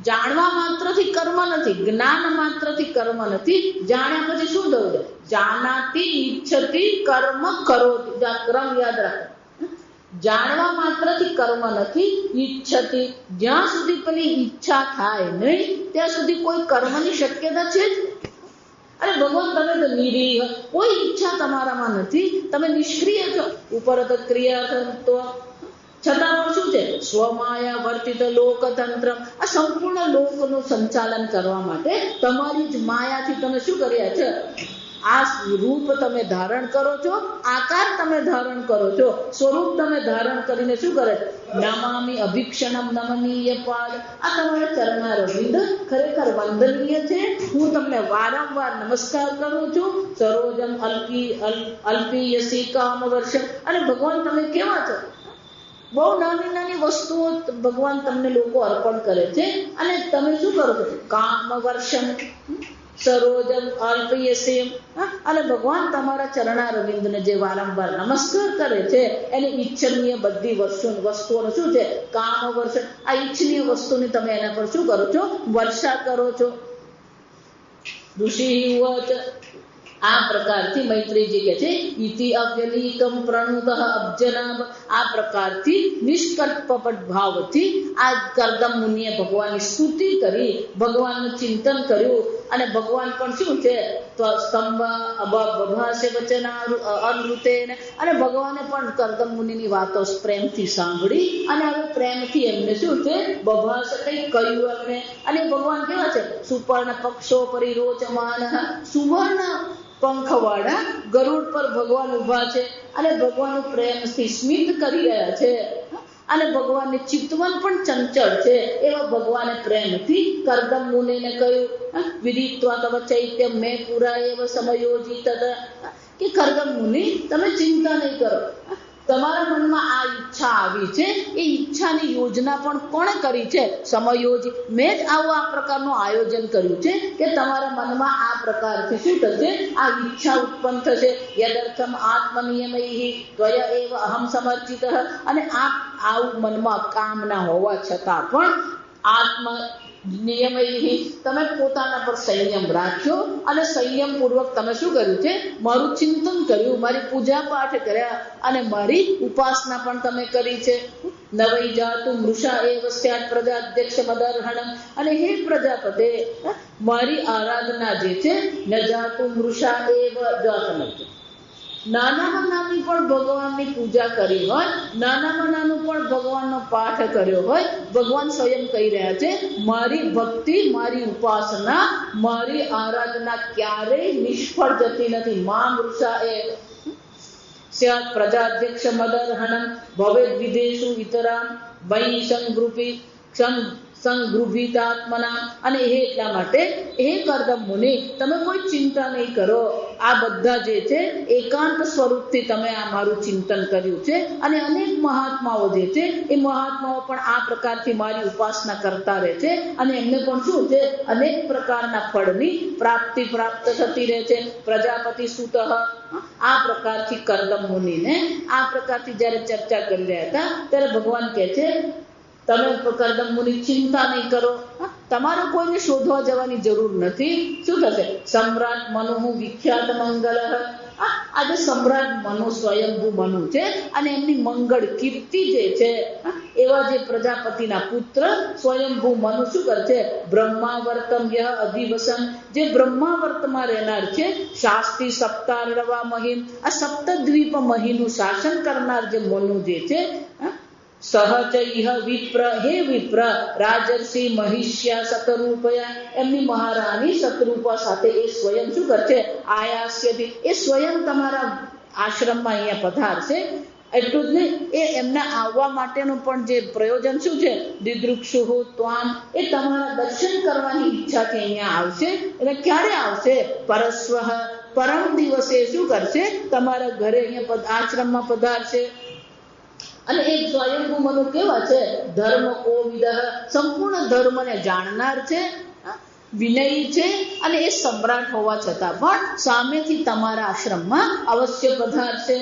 જાણવા માત્રથી કર્મ નથી, જ્ઞાન માત્રથી કર્મ નથી. જાણ્યા પછી શું થયું છે? જાનાતી ઈચ્છતી કર્મ કરોતિ. ક્રમ યાદ રાખો. જાણવા માત્રથી કર્મ નથી, ઈચ્છતી, જ્યાં સુધી પેલી ઈચ્છા થાય નહીં ત્યાં સુધી કોઈ કર્મની શક્યતા છે જ. અરે ભગવાન તમે તો નિરીહ, કોઈ ઈચ્છા તમારામાં નથી, તમે નિષ્ક્રિય છો. ઉપરત ક્રિયા તો છતાં પણ શું છે? સ્વમાયા વર્તિત લોકતંત્ર, આ સંપૂર્ણ લોકનું સંચાલન કરવા માટે તમારી જ માયાથી તમે શું કર્યા છે? આ રૂપ તમે ધારણ કરો છો, આકાર તમે ધારણ કરો છો, સ્વરૂપ તમે ધારણ કરીને શું કરે? નમામિ અભિક્ષણમ નમનીય પાદ. આ તમારા ચરણારવિંદ ખરેખર વંદનીય છે. હું તમને વારંવાર નમસ્કાર કરું છું. સરોજમ અલ્પીયસી કામ વર્ષ. અને ભગવાન તમે કેવા છો? બહુ નાની નાની વસ્તુઓ ભગવાન તમને લોકો અર્પણ કરે છે અને તમે શું કરો છો? કામ વર્ષમ સરોજમ અલ્પયસીમ. અને ભગવાન તમારા ચરણારવિંદને જે વારંવાર નમસ્કાર કરે છે એની ઈચ્છનીય બધી વસ્તુઓનું શું છે? કામ વર્ષ. આ ઈચ્છનીય વસ્તુની તમે એના પર શું કરો છો? વર્ષા કરો છો. ઋષિ આ પ્રકારથી મૈત્રીજી કહે છે ઇતિ અવ્યલીકમ પ્રણુત અબ્જનાભ. આ પ્રકારથી નિષ્કલ્પપટ ભાવથી આ કર્દમ મુનિએ ભગવાનની સ્તુતિ કરી, ભગવાનનું ચિંતન કર્યું. અને ભગવાન પણ શું છે? સ્તંભ બભાસે વચના અનૃતેન. અને ભગવાને પણ કર્દમ મુનિની વાતો પ્રેમથી સાંભળી અને હવે પ્રેમથી એમને શું છે? બભાસ કંઈક કહ્યું એમને. અને ભગવાન કેવા છે? સુપર્ણ પક્ષો પરિરોચમાન. સુવર્ણ પંખવાળા ગરુડ પર ભગવાન ઉભા છે અને ભગવાન પ્રેમથી સ્મિત કરી રહ્યા છે. અને ભગવાનને ચિતવન પણ ચંચળ છે એવા ભગવાને પ્રેમથી કર્દમ મુનિને કહ્યું, વિદિત્વા તવ ચૈત્ય મેં પુરા એવ સમયોજિત. કે કર્દમ મુનિ તમે ચિંતા નહીં કરો, તમારા મનમાં આ ઈચ્છા આવી છે, એ ઈચ્છાની યોજના પણ કોણે કરી છે? સમયોજિત, મેં જ આવું આ પ્રકારનું આયોજન કર્યું છે કે તમારા મનમાં આ પ્રકારથી શું થશે? આ ઈચ્છા ઉત્પન્ન થશે. યદર્થમ આત્મનિયમૈ ત્વયા એવ અહમ સમર્ચિત. અને આવું મનમાં કામના હોવા છતાં પણ આત્મ નિયમૈ તમે પોતાના પર સંયમ રાખ્યો અને સંયમ પૂર્વક તમે શું કર્યું છે? મારું ચિંતન કર્યું, મારી પૂજા પાઠ કર્યા અને મારી ઉપાસના પણ તમે કરી છે. નવૈ જાતુ મૃષા એવ સ્યાત પ્રજાધ્યક્ષ મદર્હણમ. અને હે પ્રજાપતે, મારી આરાધના જે છે ન જાતુ મૃષા એવ જાતમ. નાનામાં નાની પણ ભગવાનની પૂજા કરી હોય, નાનામાં નાનું પણ ભગવાનનો પાઠ કર્યો હોય, ભગવાન સ્વયં કહી રહ્યા છે મારી ભક્તિ, મારી ઉપાસના, મારી આરાધના ક્યારેય નિષ્ફળ જતી નથી. મા મૃષા એ સ્યાત પ્રજાધ્યક્ષ મદર્હણમ ભવેદ વિદેશુ ઇતરામ વૈ સંગૃપી સંગૃભિતાત્મના, અને એ એટલા માટે હે કર્દમ મુનિ તમે કોઈ ચિંતા નહીં કરો. આ બધા જે છે એકાંત સ્વરૂપથી તમે આ મારું ચિંતન કર્યું છે, અને અનેક મહાત્માઓ જે છે એ મહાત્માઓ પણ આ પ્રકારથી મારી ઉપાસના કરતા રહે છે, અને એમને પણ શું છે અનેક પ્રકારના ફળની પ્રાપ્ત થતી રહે છે. પ્રજાપતિ સુત આ પ્રકારથી કર્દમ મુનિને આ પ્રકારથી જ્યારે ચર્ચા કરી રહ્યા હતા ત્યારે ભગવાન કહે છે તમે કર્દમ મુનિ ચિંતા નહીં કરો, તમારે કોઈને શોધવા જવાની જરૂર નથી. શું થશે? સમ્રાટ મનુ વિખ્યાત મંગલ. આજે સમ્રાટ મનુ સ્વયંભૂ મનુ છે, અને એમની મંગળ કીર્તિ જે છે એવા જે પ્રજાપતિના પુત્ર સ્વયંભૂ મનુ શું કરશે? બ્રહ્માવર્તમ યહ અધિવસન, જે બ્રહ્માવર્તમાં રહેનાર છે. શાસ્ત્રી સપ્તારવા મહિમ, આ સપ્તદ્વીપ મહીનું શાસન કરનાર જે મનુ જે છે. સહચ ઇહ વિપ્ર, હે વિપ્ર રાજર્ષિ મહિષ્યા શતરૂપયા, એમની મહારાણી શતરૂપા સાથે એ સ્વયં શું કરશે? આયાસ્યથી, એ સ્વયં તમારા આશ્રમમાં અહીંયા પધારશે. એટલું જ નહીં, એ એમના આવવા માટેનું પણ જે પ્રયોજન શું છે? દિદૃક્ષુહુ ત્વામ, એ તમારા દર્શન કરવાની ઈચ્છાથી અહીંયા આવશે. એટલે ક્યારે આવશે? પરસ્વઃ, પરમ દિવસે શું કરશે? તમારા ઘરે અહીંયા આશ્રમમાં પધારશે. અને એ સ્વયંભૂ મનુ કેવા છે? ધર્મ કોવિદ, સંપૂર્ણ ધર્મને જાણનાર છે, વિનયી છે, અને એ સમ્રાટ હોવા છતાં પણ સામેથી તમારા આશ્રમમાં અવશ્ય પધારશે.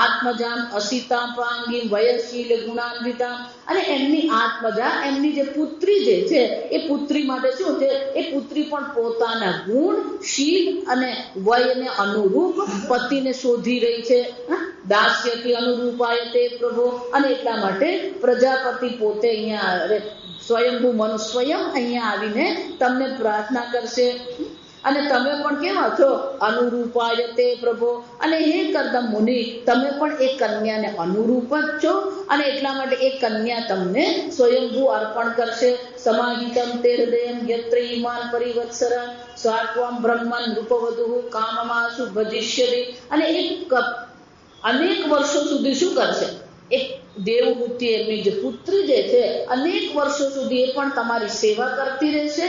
આત્મજામ અસિતાપાંગી વયશીલ ગુણાન્વિતા, અને એમની આત્મજા, એમની જે પુત્રી જે છે એ પુત્રી માટે શું છે? એ પુત્રી પણ પોતાના ગુણ, શીલ અને વયને અનુરૂપ પતિને શોધી રહી છે. દાસ્યથી અનુરૂપાય તે પ્રભુ, અને એટલા માટે પ્રજાપતિ પોતે અહીંયા સ્વયંભૂ મનુ સ્વયં અહીંયા આવીને તમને પ્રાર્થના કરશે. અને તમે પણ કેવા છો? અનુરૂપાય તે પ્રભુ, અને હે કર્દમ મુનિ તમે પણ એ કન્યાને અનુરૂપ જ છો, અને એટલા માટે એ કન્યા તમને સ્વયંભૂ અર્પણ કરશે. સમાહિતમ તે હૃદયમ યત્ર ઈમાન પરિવત્સર સ્વાત્વમ બ્રહ્મન રૂપવધુ કામમાસુ ભજિષ્યતિ, અને એક અનેક વર્ષો સુધી શું કરશે? એક દેવહૂતિ એમની જે પુત્રી જે છે અનેક વર્ષો સુધી એ પણ તમારી સેવા કરતી રહેશે.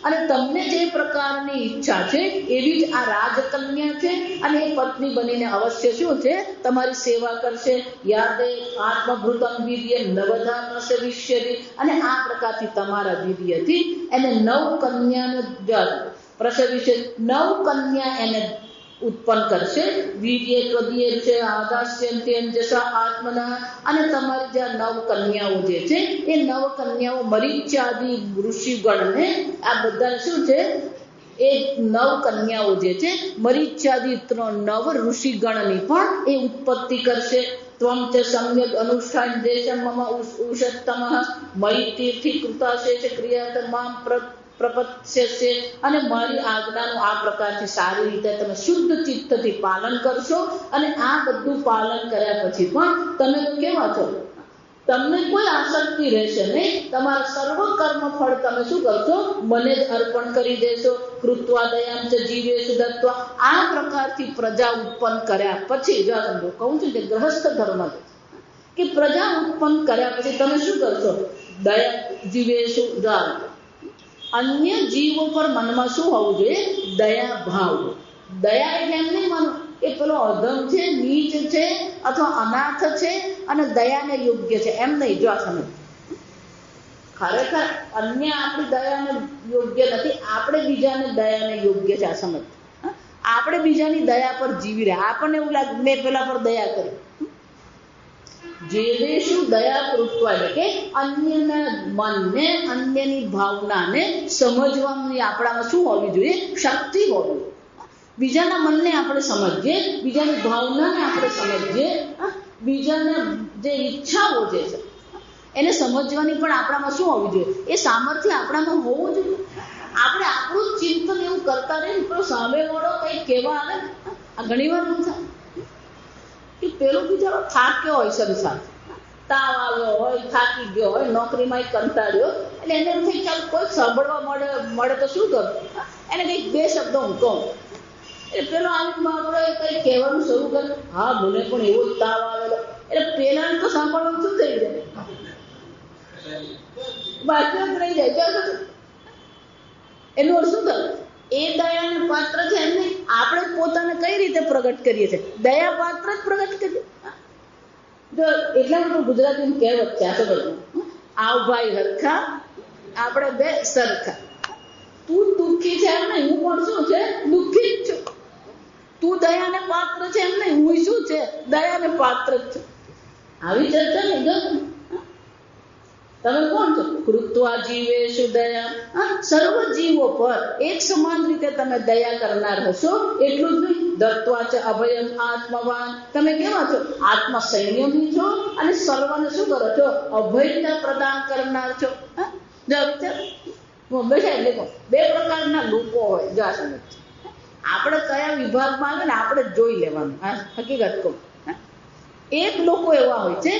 અને તમને જે પ્રકારની ઈચ્છા છે એવી જ આ રાજકન્યા છે, અને એ પત્ની બનીને અવશ્ય શું છે? તમારી સેવા કરશે. યાદે આત્મભૃતમ વીર્ય નવધા પ્રસવિષ્યતિ, અને આ પ્રકારથી તમારા વીર્યથી એને 9 કન્યાને પ્રસવિષ્ય, 9 કન્યા એને ઉત્પન્ન કરશે. વીર્ય ત્વદીય છે આદાસ્યંત્યંજસા આત્મના, અને તમારી જે 9 કન્યાઓ જે છે એ 9 કન્યાઓ મરીચ્યાદિ ઋષિગણને, આ બધા શું છે? એ 9 કન્યાઓ જે છે મરીચ્યાદિ 9 ઋષિગણની પણ એ ઉત્પત્તિ કરશે. ત્વમ ચ સમ્યક અનુષ્ઠાન દેશમ મમ ઉષત્તમ મયી તીર્થી કૃતાશેષ ક્રિયા મામ પ્રપત્સ્યસે, અને મારી આજ્ઞાનું આ પ્રકારથી સારી રીતે તમે શુદ્ધ ચિત્તથી પાલન કરશો. અને આ બધું પાલન કર્યા પછી પણ તમે તો કેવા છો? તમને કોઈ આસક્તિ રહેશે નહીં. તમારા સર્વ કર્મ ફળ તમે શું કરશો? મને જ અર્પણ કરી દેશો. કૃત્વા દયામ ચ જીવેશુ દત્વા, આ પ્રકારથી પ્રજા ઉત્પન્ન કર્યા પછી, જો સમજો કહું છું કે ગ્રહસ્થ ધર્મ કે પ્રજા ઉત્પન્ન કર્યા પછી તમે શું કરશો? દયા જીવેશુ, અન્ય જીવો પર મનમાં શું હોવું જોઈએ? દયા ભાવ. દયા એટલે એમ નહીં માનો કે પેલો અધમ છે, નીચ છે, અથવા અનાથ છે અને દયાને યોગ્ય છે, એમ નહીં. જો આ સમજ, ખરેખર અન્ય આપણી દયાને યોગ્ય નથી, આપણે બીજાને દયાને યોગ્ય છે. આ સમજ, આપણે બીજાની દયા પર જીવી રહ્યા. આપણને એવું લાગે મેં પેલા પર દયા કરી. જેવેશુ દયા કૃત્વા, એટલે કે અન્યના મનને, અન્યની ભાવનાને સમજવાની આપણામાં શું હોવી જોઈએ? શક્તિ હોવી. બીજાના મનને આપણે સમજીએ, બીજાની ભાવનાને આપણે સમજીએ, બીજાના જે ઈચ્છાઓ જે છે એને સમજવાની પણ આપણામાં શું હોવી જોઈએ? એ સામર્થ્ય આપણામાં હોવું જોઈએ. આપણે આપણું ચિંતન એવું કરતા રહીએ તો સામેવાળો કંઈક કહેવા આવે. આ ઘણી વાર એવું થાય કે પેલો બિચારો થાક્યો હોય, સંસાર તાવ આવ્યો હોય, થાકી ગયો હોય, નોકરીમાં કંટાળ્યો, એટલે એને એમ થઈ ચાલ કોઈ સાંભળવા મળે તો શું કરું? એને કંઈક 2 શબ્દો હું કહું. એટલે પેલો આવીને આપણે કંઈક કહેવાનું શરૂ કરે, હા મને પણ એવો જ તાવ આવેલો. એટલે પેલાને તો સાંભળવાનું શું થઈ જાય? બાકી જ રહી જાય. એનું અર્થ શું થયું? એ દયાનું પાત્ર છે એમને આપણે પોતાને કઈ રીતે પ્રગટ કરીએ છીએ? દયા પાત્ર જ પ્રગટ કરીએ. જો એટલા માટે ગુજરાતીમાં કહેવત છે, આ તો બધું આવ ભાઈ હરખા આપણે બે સરખા. તું દુઃખી છે એમ નહીં, હું પણ શું છે દુઃખી જ છું. તું દયાને પાત્ર છે એમ નહીં, હું શું છે દયાને પાત્ર જ છું. આવી ચર્ચા નહીં. જો તમે કોણ છો? કૃત્વા જીવેશુ દયા. સર્વ જીવો પર એક સમાન રીતે તમે દયા કરનાર હશો. એટલું જ નહીં, દત્વા છે અભયમ આત્મવાન. તમે કેવા છો? આત્મ સંયમી છો અને સર્વને શું કરો છો? અભયતા પ્રદાન કરનાર છો. બે પ્રકારના લોકો હોય. જો આ સમજ આપણે કયા વિભાગમાં આવે ને આપણે જોઈ લેવાનું. હકીકત કહું, એક લોકો એવા હોય છે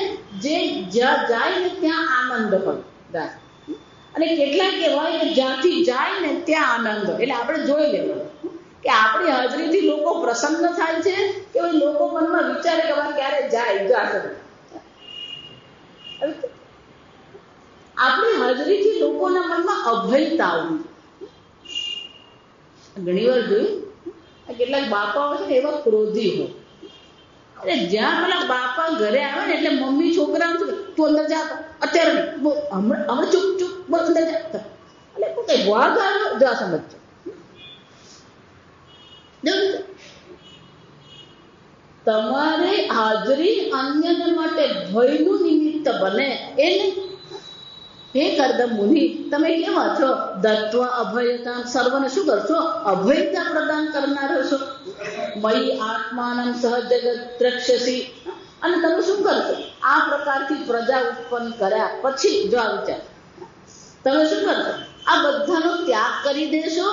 જે જ્યાં જાય ને ત્યાં આનંદ હોય, અને કેટલાક એવા હોય કે જ્યાંથી જાય ને ત્યાં આનંદ હોય. એટલે આપણે જોઈ લેવાનું કે આપણી હાજરીથી લોકો પ્રસન્ન થાય છે કે લોકો મનમાં વિચારે કે ક્યારે જાય. આપણી હાજરીથી લોકોના મનમાં અભયતા આવવી. ઘણી વાર જોયું કેટલાક બાપાઓ છે ને એવા ક્રોધી હોય. અરે જ્યાં પેલા બાપા ઘરે આવે ને એટલે મમ્મી છોકરાને તું અંદર જા, અત્યારે હમણાં ચૂપ ચૂપ બોલ, અંદર જા. એટલે કઈ વાઘ આવ્યો જો આ સમજજો. તમારે હાજરી અન્યને માટે ભયનું નિમિત્ત બને એ નહીં. હે કર્દમ મુનિ, તમે કેવા છો? દત્વ અભયતા, સર્વને શું કરશો? અભયતા પ્રદાન કરનાર હશો. મયી આત્માનમ સહજગત દ્રક્ષ્યસી. અને તમે શું કરશો? આ પ્રકારથી પ્રજા ઉત્પન્ન કર્યા પછી જો આ વિચાર, તમે શું કરશો? આ બધાનો ત્યાગ કરી દેશો.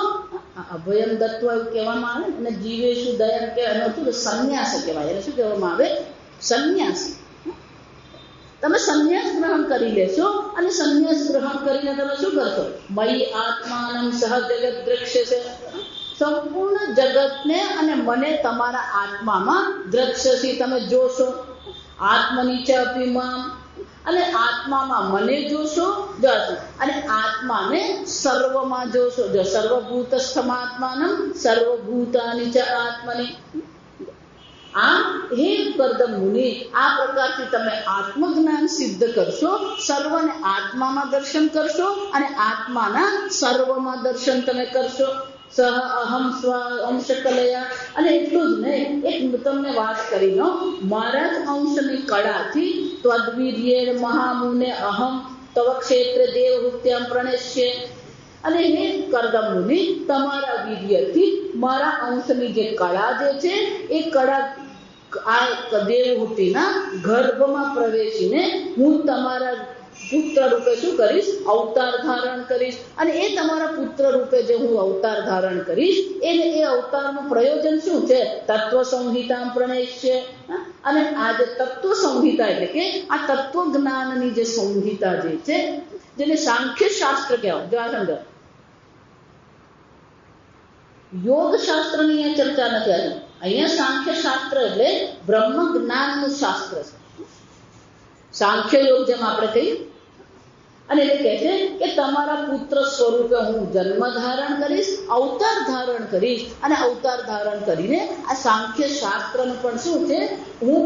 અભયમ દત્વ એવું કહેવામાં આવે અને જીવેશુ દયા કે એનો શું સંન્યાસ કહેવાય. એને શું કહેવામાં આવે? સંન્યાસ. તમે સંન્યાસ ગ્રહણ કરી લેશો અને સંન્યાસ ગ્રહણ કરીને તમે શું કરશો? મયી આત્માનમ સહજગત દ્રક્ષ્યસે. સંપૂર્ણ જગતને અને મને તમારા આત્મામાં દ્રક્ષ્યસી, તમે જોશો. આત્મની ચ અપિમામ, અને આત્મામાં મને જોશો. અને આત્માને સર્વમાં જોશો. જો સર્વભૂતસ્થમાત્માનમ સર્વભૂતાની ચ આત્મની. આમ હે કર્દમ મુનિ, આ પ્રકારથી તમે આત્મજ્ઞાન સિદ્ધ કરશો. સર્વને આત્મામાં દર્શન કરશો અને આત્માના સર્વમાં દર્શન તમે કરશો. સહ અહમ સ્વ અંશકલયા. અને એટલું જ નહીં, એક તમને વાત કરી લો, મારા જ અંશની કળાથી ત્વદ્વીર્યેણ મહામુને અહમ તવ ક્ષેત્ર દેવહૂત્યામ પ્રણશ્ય. અને હે કર્દમ મુનિ, તમારા વીર્યથી મારા અંશની જે કળા જે છે એ કળા આ દેવહૂતિના ગર્ભમાં પ્રવેશીને હું તમારા પુત્ર રૂપે શું કરીશ? અવતાર ધારણ કરીશ. અને એ તમારા પુત્ર રૂપે જે હું અવતાર ધારણ કરીશ એને એ અવતારનું પ્રયોજન શું છે? તત્વ સંહિતા પ્રણયશ્ય. અને આ જે તત્વ સંહિતા એટલે કે આ તત્વ જ્ઞાનની જે સંહિતા જે છે, જેને સાંખ્ય શાસ્ત્ર કહેવાય. જો આ સમજો, યોગ શાસ્ત્રની અહીંયા ચર્ચા નથી આવી. અહીંયા સાંખ્ય શાસ્ત્ર એટલે બ્રહ્મ જ્ઞાનનું શાસ્ત્ર છે. સાંખ્ય યોગ જેમ આપણે કહીએ. અને એટલે કહે છે કે તમારા પુત્ર સ્વરૂપે હું જન્મ ધારણ કરીશ, અવતાર ધારણ કરીશ, અને અવતાર ધારણ કરીને આ સાંખ્ય શાસ્ત્રનું પણ શું છે? હું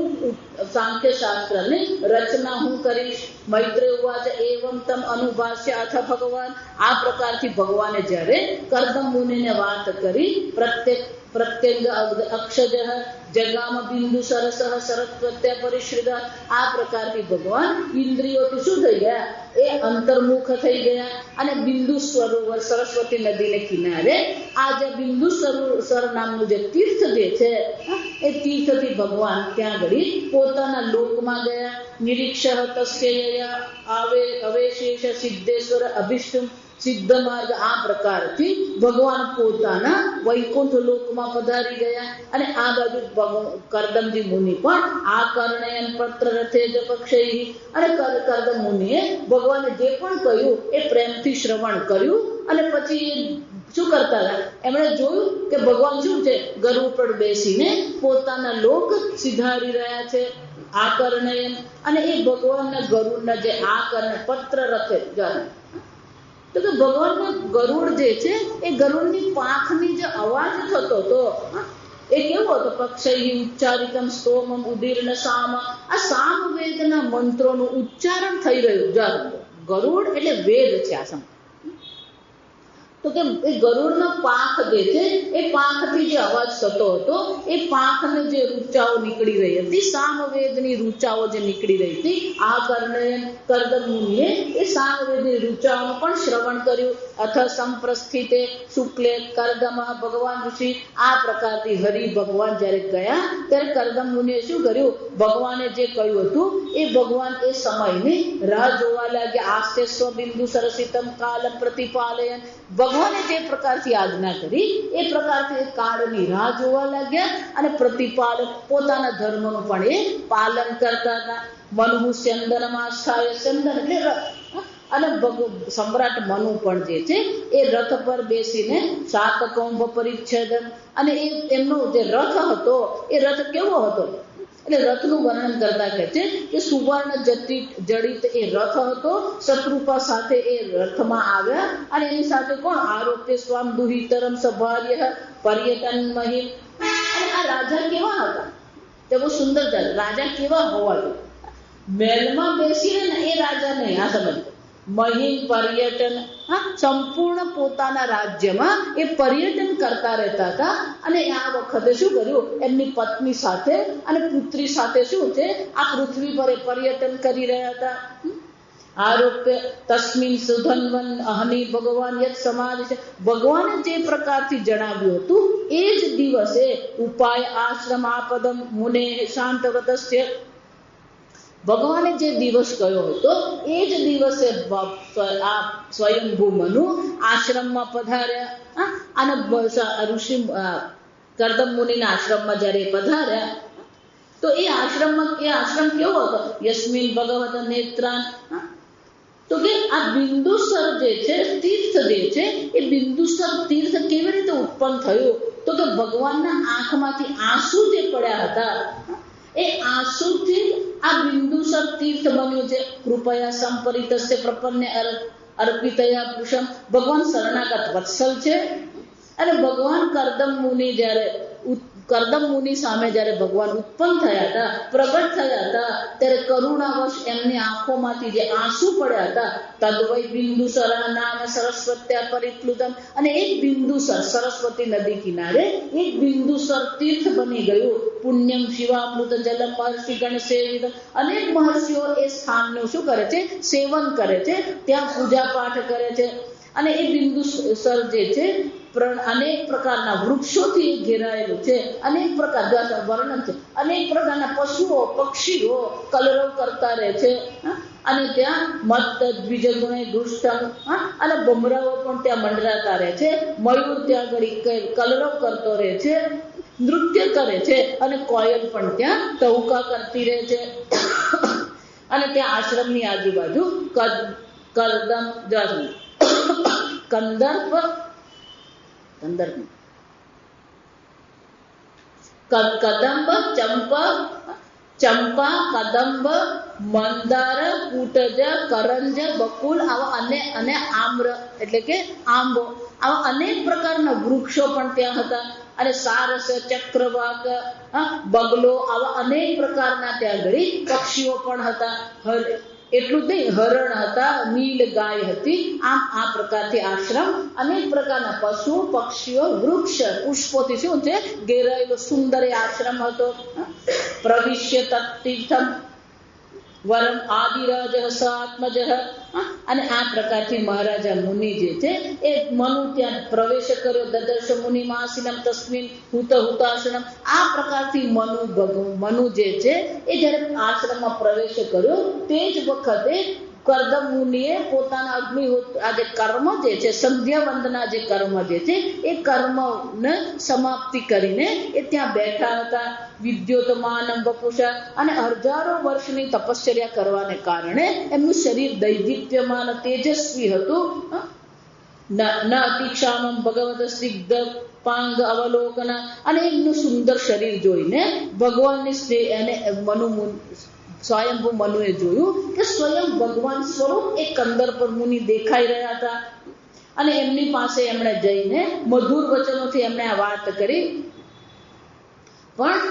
સાંખ્ય શાસ્ત્રની રચના હું કરીશ. મૈત્રેય ઉવાચ એવમ તમ અનુભાષ્ય અથ ભગવાન. આ પ્રકારથી ભગવાને જ્યારે કર્દમ મુનિને વાત કરી, પ્રત્યંગ અક્ષજ જગામ બિંદુ સરસ શરત પ્રત્ય પરિશ્રિત. આ પ્રકારથી ભગવાન ઇન્દ્રિયોથી શું થઈ ગયા? એ અંતર્મુખ થઈ ગયા. અને બિંદુ સરોવર સરસ્વતી નદીને કિનારે આ જે બિંદુ સર નામનું જે તીર્થ જે છે એ તીર્થથી ભગવાન ત્યાં આગળ પોતાના લોકમાં ગયા. નિરીક્ષ તસ્ય અવેશેષ સિદ્ધેશ્વર અભિષ્ટુમ સિદ્ધ માર્ગ. આ પ્રકારથી ભગવાન પોતાના વૈકુંઠ લોકમાં પધારી ગયા. અને આ બાજુ કર્દમજી મુનિ પણ આ કર્ણયન પત્ર રથે જ પક્ષી. અને કર્દમ મુનિએ ભગવાને જે પણ કહ્યું એ પ્રેમથી શ્રવણ કર્યું. અને પછી શું કરતા હતા? એમણે જોયું કે ભગવાન શું છે? ગરુડ પર બેસીને પોતાના લોક સિધારી રહ્યા છે. આકર્ણયન. અને એ ભગવાનના ગરુડના જે આકર્ણ પત્ર રથે તો કે ભગવાનને ગરુડ જે છે એ ગરુડની પાંખની જે અવાજ થતો હતો એ કેવો હતો? પક્ષૈ ઉચ્ચારિતમ સ્તોમમ ઉદીર્ણ સામ. આ સામવેદના મંત્રોનું ઉચ્ચારણ થઈ રહ્યું. ગરુડ એટલે વેદ છે આ સમ. તો કે એ ગરુડનો પાંખ જે છે એ પાંખથી જે અવાજ થતો હતો એ પાંખને જે રૂચાઓ નીકળી રહી હતી, સામવેદની રૂચાઓ જે નીકળી રહી હતી, આ કર્ણયન કર્દમ મુનિએ એ સામવેદની રૂચાઓનું પણ શ્રવણ કર્યું. અથ સંપ્રસ્થિતે શુક્લે કર્દમ ભગવાન ઋષિ. આ પ્રકારથી હરિ ભગવાન જ્યારે ગયા ત્યારે કર્દમ મુનિએ શું કર્યું? ભગવાને જે કહ્યું હતું એ ભગવાન એ સમયની રાહ જોવા લાગ્યા. આસ્તે સ્વબિંદુ સરસિતમ કાલમ પ્રતિપાલયન. ભગવાને જે પ્રકારથી આજ્ઞા કરી એ પ્રકારથી કાળની રાહ જોવા લાગ્યા અને પ્રતિપાલક પોતાના ધર્મનું પણ એ પાલન કરતા હતા. મનુ ચંદનમાસ્થાય. ચંદન એટલે રથ. અને સમ્રાટ મનુ પણ જે છે એ રથ પર બેસીને શાતકૌંભ પરિચ્છેદન. અને એમનો જે રથ હતો એ રથ કેવો હતો? એટલે રથનું વર્ણન કરતા કહે છે કે સુવર્ણ જડિત એ રથ હતો. શત્રુપા સાથે એ રથમાં આવ્યા અને એની સાથે કોણ? આરોગ્ય સ્વામ દુહિતરમ સભાર્ય પર્યટન મહિમ. અને આ રાજા કેવા હતા? તે બહુ સુંદર રાજા કેવા હોવા જોઈએ? મહેલમાં બેસીને ને એ રાજા નહીં. આ સમજ મહિમ પર્યટન. સંપૂર્ણ પોતાના રાજ્યમાં એ પર્યટન કરતા રહેતા હતા. અને આ વખતે શું કર્યું? એમની પત્ની સાથે અને પુત્રી સાથે શું છે આ પૃથ્વી પર એ પર્યટન કરી રહ્યા હતા. આરોપ્ય તસ્મિન સુધન્વન અહની ભગવાન યત સમાધિ છે. ભગવાને જે પ્રકારથી જણાવ્યું હતું એ જ દિવસે ઉપાય આશ્રમ આપદમ મુને શાંતવ્રતસ્ય. ભગવાને જે દિવસ કહ્યો હતો એ જ દિવસે આ સ્વયંભૂ મનુ આશ્રમમાં પધાર્યા. અને ઋષિ કર્દમ મુનિના આશ્રમમાં જ્યારે પધાર્યા તો એ આશ્રમ કેવો હતો? યસ્મિન ભગવત નેત્રાન. તો કે આ બિંદુસર જે છે તીર્થ જે છે એ બિંદુસર તીર્થ કેવી રીતે ઉત્પન્ન થયું? તો કે ભગવાનના આંખમાંથી આંસુ જે પડ્યા હતા એ આંસુથી આ બિંદુસર તીર્થ બન્યું છે. કૃપયા સંપરિતસ્ય પ્રપન્ને અર્પિતયા પુરુષમ. ભગવાન શરણાગત વત્સલ છે. અને ભગવાન કર્દમ મુનિ સામે જ્યારે ભગવાન ઉત્પન્ન થયા હતા, પ્રગટ થયા હતા, ત્યારે કરુણાવશ એમની આંખોમાંથી જે આંસુ પડ્યા હતા તદ્વૈ બિંદુસર નામ સરસ્વત્યા પરિપ્લુતમ. અને એક બિંદુસર સરસ્વતી નદી કિનારે એક બિંદુસર તીર્થ બની ગયું. પુણ્યમ શિવામૃત જલમ મહર્ષિ ગણ સેવિત. અનેક મહર્ષિઓ એ સ્થાનનું શું કરે છે? સેવન કરે છે, ત્યાં પૂજા પાઠ કરે છે. અને એ બિંદુસર જે છે અનેક પ્રકારના વૃક્ષોથી ઘેરાયેલું છે. અનેક પ્રકાર વર્ણન છે. અનેક પ્રકારના પશુઓ પક્ષીઓ કલરવ કરતા રહે છે. અને ત્યાં મત્ત દ્વિજગુણે દુષ્ટમ. અને ભમરાઓ પણ ત્યાં મંડરાતા રહે છે. મયુર ત્યાં આગળ કલરવ કરતો રહે છે, નૃત્ય કરે છે. અને કોયલ પણ ત્યાં ટહુકા કરતી રહે છે. અને ત્યાં આશ્રમની આજુબાજુ કંદર્પ કદંબ ચંપા કદંબ મંદાર કુટજ કરંજ બકુલ આવા અને આમ્ર એટલે કે આંબો આવા અનેક પ્રકારના વૃક્ષો પણ ત્યાં હતા. અને સારસ ચક્રવાક બગલો આવા અનેક પ્રકારના ત્યાં આગળ પક્ષીઓ પણ હતા. એટલું જ નહીં, હરણ હતા, નીલ ગાય હતી. આમ આ પ્રકારથી આશ્રમ અનેક પ્રકારના પશુઓ પક્ષીઓ વૃક્ષ પુષ્પોથી શું છે ઘેરાયેલો સુંદર આશ્રમ હતો. પ્રવિશ્ય તત્તીર્થમ વરમ આદિરાજ સાત્મજ. અને આ પ્રકારથી મહારાજા મુનિ જે છે એ મનુ ત્યાં પ્રવેશ કર્યો. દદર્શ મુનિ માસિનમ તસ્મિન હુતાશનમ. આ પ્રકારથી મનુ જે છે એ જ્યારે આશ્રમમાં પ્રવેશ કર્યો તે જ વખતે કર્દમ મુનિએ પોતાના અગ્નિહોત્ર આ જે કર્મ જે છે સંધ્યા વંદના જે કર્મ જે છે એ કર્મને સમાપ્તિ કરીને એ ત્યાં બેઠા હતા. વિદ્યોતમાનમ વપુષા. અને હજારો વર્ષની તપશ્ચર્યા કરવાને કારણે એમનું શરીર દૈદીપ્યમાન તેજસ્વી હતું. ન અતિક્ષામમ ભગવત સ્નિગ્ધ પાંગ અવલોકન. અને એમનું સુંદર શરીર જોઈને ભગવાનની અને સ્વયંભૂ મનુએ જોયું કે સ્વયં ભગવાન સ્વરૂપ એ કંદર પર મુનિ દેખાઈ રહ્યા હતા અને એમની પાસે એમણે જઈને મધુર વચનોથી એમણે આ વાત કરી. પણ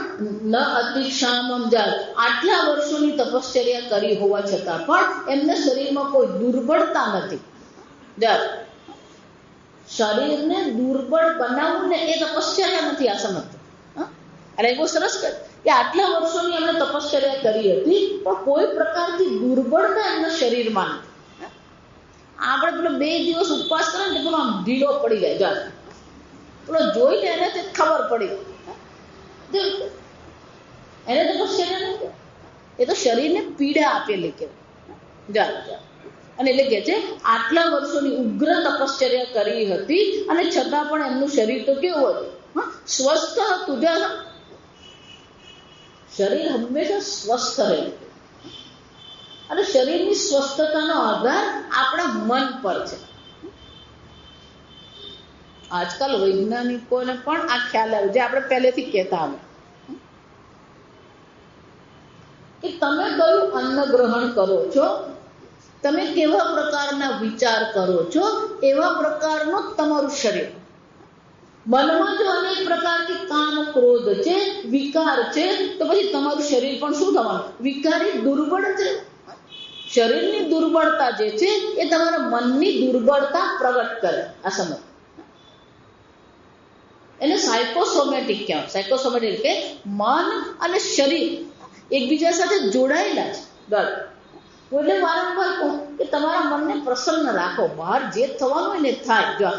ન અતિક્ષામમ જાત, આટલા વર્ષોની તપશ્ચર્યા કરી હોવા છતાં પણ એમને શરીરમાં કોઈ દુર્બળતા નથી. જાત શરીરને દુર્બળ બનાવવું ને એ તપશ્ચર્યા નથી. આ સમજતો. અરે બહુ સરસ કહે કે આટલા વર્ષોની એમણે તપશ્ચર્યા કરી હતી પણ કોઈ પ્રકારની દુર્બળતા એમના શરીરમાં નથી. આપણે પેલો 2 દિવસ ઉપવાસ કરે ને પેલો આમ ઢીલો પડી જાય. જાત પેલો જોઈને એને તે ખબર પડી એને તપશ્ચર્યા નથી. એ તો શરીરને પીડા આપેલી કહેવાય. જાત અને એટલે કે છે આટલા વર્ષોની ઉગ્ર તપશ્ચર્યા કરી હતી અને છતાં પણ એમનું શરીર તો કેવું હતું? સ્વસ્થ હતું. શરીર હંમેશા સ્વસ્થ રહે અને શરીરની સ્વસ્થતાનો આધાર આપણા મન પર છે. આજકાલ વૈજ્ઞાનિકોને પણ આ ખ્યાલ આવ્યો, જે આપણે પહેલેથી કહેતા આવે કે તમે કયું અન્ન ગ્રહણ કરો છો, તમે કેવા પ્રકારના વિચાર કરો છો, એવા પ્રકારનું તમારું શરીર. મનમાં જો અનેક પ્રકારની કામ ક્રોધ છે, વિકાર છે, તો પછી તમારું શરીર પણ શું થવાનું? વિકારી, દુર્બળ છે. શરીરની દુર્બળતા જે છે એ તમારા મનની દુર્બળતા પ્રગટ કરે. આ સમજ એને સાયકોસોમેટિક કહેવાય. સાયકોસોમેટિક કે મન અને શરીર એકબીજા સાથે જોડાયેલા છે. એટલે વારંવાર કહું કે તમારા મનને પ્રસન્ન રાખો. બહાર જે થવાનું હોય ને થાય. જો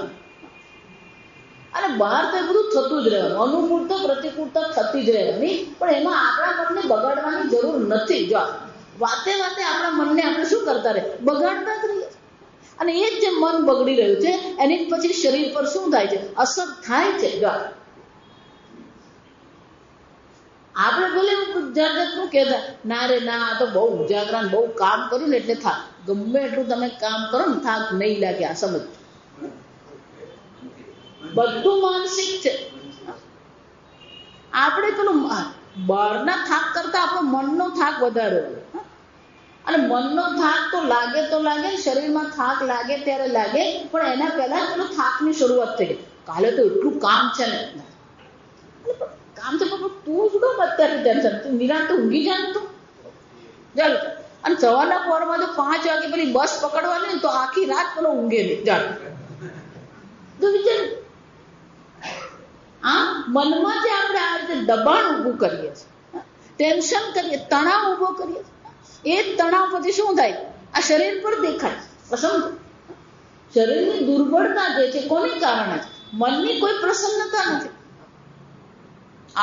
અને બહાર તો એ બધું થતું જ રહેવાનું, અનુકૂળતા પ્રતિકૂળતા થતી જ રહેવાની, પણ એમાં આપણા મનને બગાડવાની જરૂર નથી. જો વાતે વાતે આપણા મનને આપણે શું કરતા રહે? બગાડતા જ રહીએ. અને એ જ જે મન બગડી રહ્યું છે એની પછી શરીર પર શું થાય છે? અસર થાય છે. જો આપણે ભલે જાતનું કહેતા ના રે ના, આ તો બહુ ઉજાગરા બહુ કામ કર્યું ને એટલે થાક. ગમે એટલું તમે કામ કરો ને થાક નહીં લાગે. આ સમજ બધું માનસિક છે. આપણે પેલું બહારના થાક કરતા આપણો મનનો થાક વધારે હોય. અને મનનો થાક તો લાગે, શરીરમાં થાક લાગે ત્યારે લાગે, પણ એના પહેલા પેલો થાકની શરૂઆત થઈ ગઈ. કાલે તો એટલું કામ છે ને, કામ છે પણ તું શું કામ અત્યારે ટેન્શન? તું નિરાંત ઊંઘી જાય તું ચાલ. અને સવારના પોરમાં તો 5 વાગે પેલી બસ પકડવાની ને તો આખી રાત પેલો ઊંઘે નહીં. ચાલ તો વિચાર, આ મનમાં જે આપણે આ રીતે દબાણ ઊભું કરીએ છીએ, ટેન્શન કરીએ, તણાવ ઊભો કરીએ, એ તણાવ પછી શું થાય? આ શરીર પર દેખાય. સમજો, શરીરની દુર્બળતા જે છે કોને કારણે છે? મનની કોઈ પ્રસન્નતા નથી.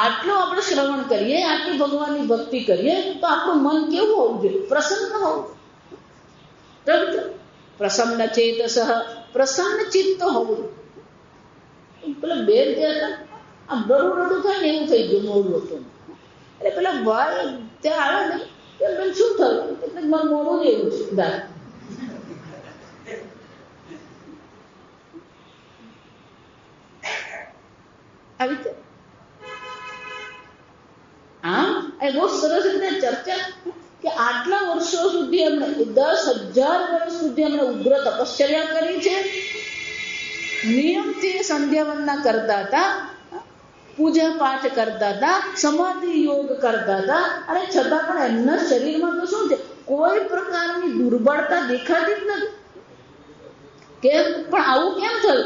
આટલું આપણે શ્રવણ કરીએ, આટલી ભગવાનની ભક્તિ કરીએ તો આપણું મન કેવું હોવું જોઈએ? પ્રસન્ન હોવું. પ્રસન્ન ચેતસ, પ્રસન્ન ચિત્ત હોવું. પેલા બેન કહેતા આમ રડું થાય ને એવું થઈ ગયું, મોડું હતું. એટલે પેલા ભાઈ ત્યાં આવે ને કે બેન શું થયું? એટલે મારું મોડું જ એવું છે. આવી રીતે એ બહુ સરસ રીતે ચર્ચા કે આટલા વર્ષો સુધી એમણે 10,000 વર્ષ સુધી એમણે ઉગ્ર તપશ્ચર્યા કરી છે. નિયમથી સંધ્યાવંદના કરતા હતા, પૂજા પાઠ કરતા હતા, સમાધિ યોગ કરતા હતા, અને છતાં પણ એમના શરીરમાં તો શું છે? કોઈ પ્રકારની દુર્બળતા દેખાતી જ નથી. કેમ? પણ આવું કેમ થયું?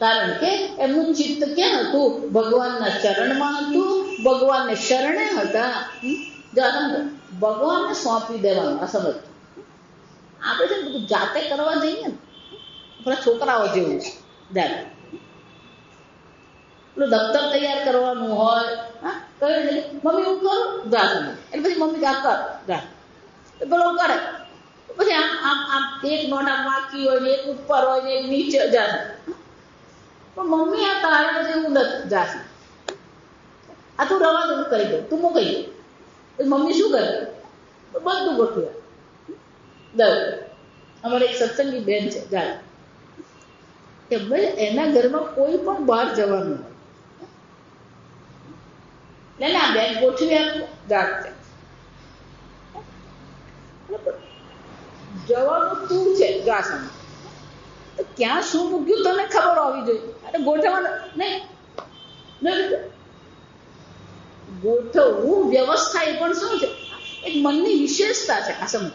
કારણ કે એમનું ચિત્ત ક્યાં હતું? ભગવાનના ચરણમાં હતું, ભગવાનને શરણે હતા. ભગવાનને સોંપી દેવાનું. આ સમજ આપણે છે ને બધું જાતે કરવા જઈએ ને, આપણા છોકરાઓ જેવું છે. પેલું દફતર તૈયાર કરવાનું હોય, કહે મમ્મી હું કરું, એટલે પછી મમ્મી આ કર, પેલો કરે. પછી આમ આમ આમ એક નોટ આમ વાંકી હોય ને, એક ઉપર હોય ને, એક નીચે જાય. પણ મમ્મી આ તારે જેવું નથી. જાશે આ તું રવા દે, કરી દઉં, તું મૂકી દે. મમ્મી શું કરે? બધું ગોઠવે. અમારે એક સત્સંગી બેન છે, જાય કે ભાઈ એના ઘરમાં કોઈ પણ બહાર જવાનું હોય એટલે આ બેન ગોઠવી આપવું. જાત જવાનું તું છે ગાસણ, તો ક્યાં શું મૂક્યું તને ખબર હોવી જોઈએ. અને ગોઠવવાનું નહીં, ગોઠવવું વ્યવસ્થા એ પણ શું છે, એક મનની વિશેષતા છે. આ સમજ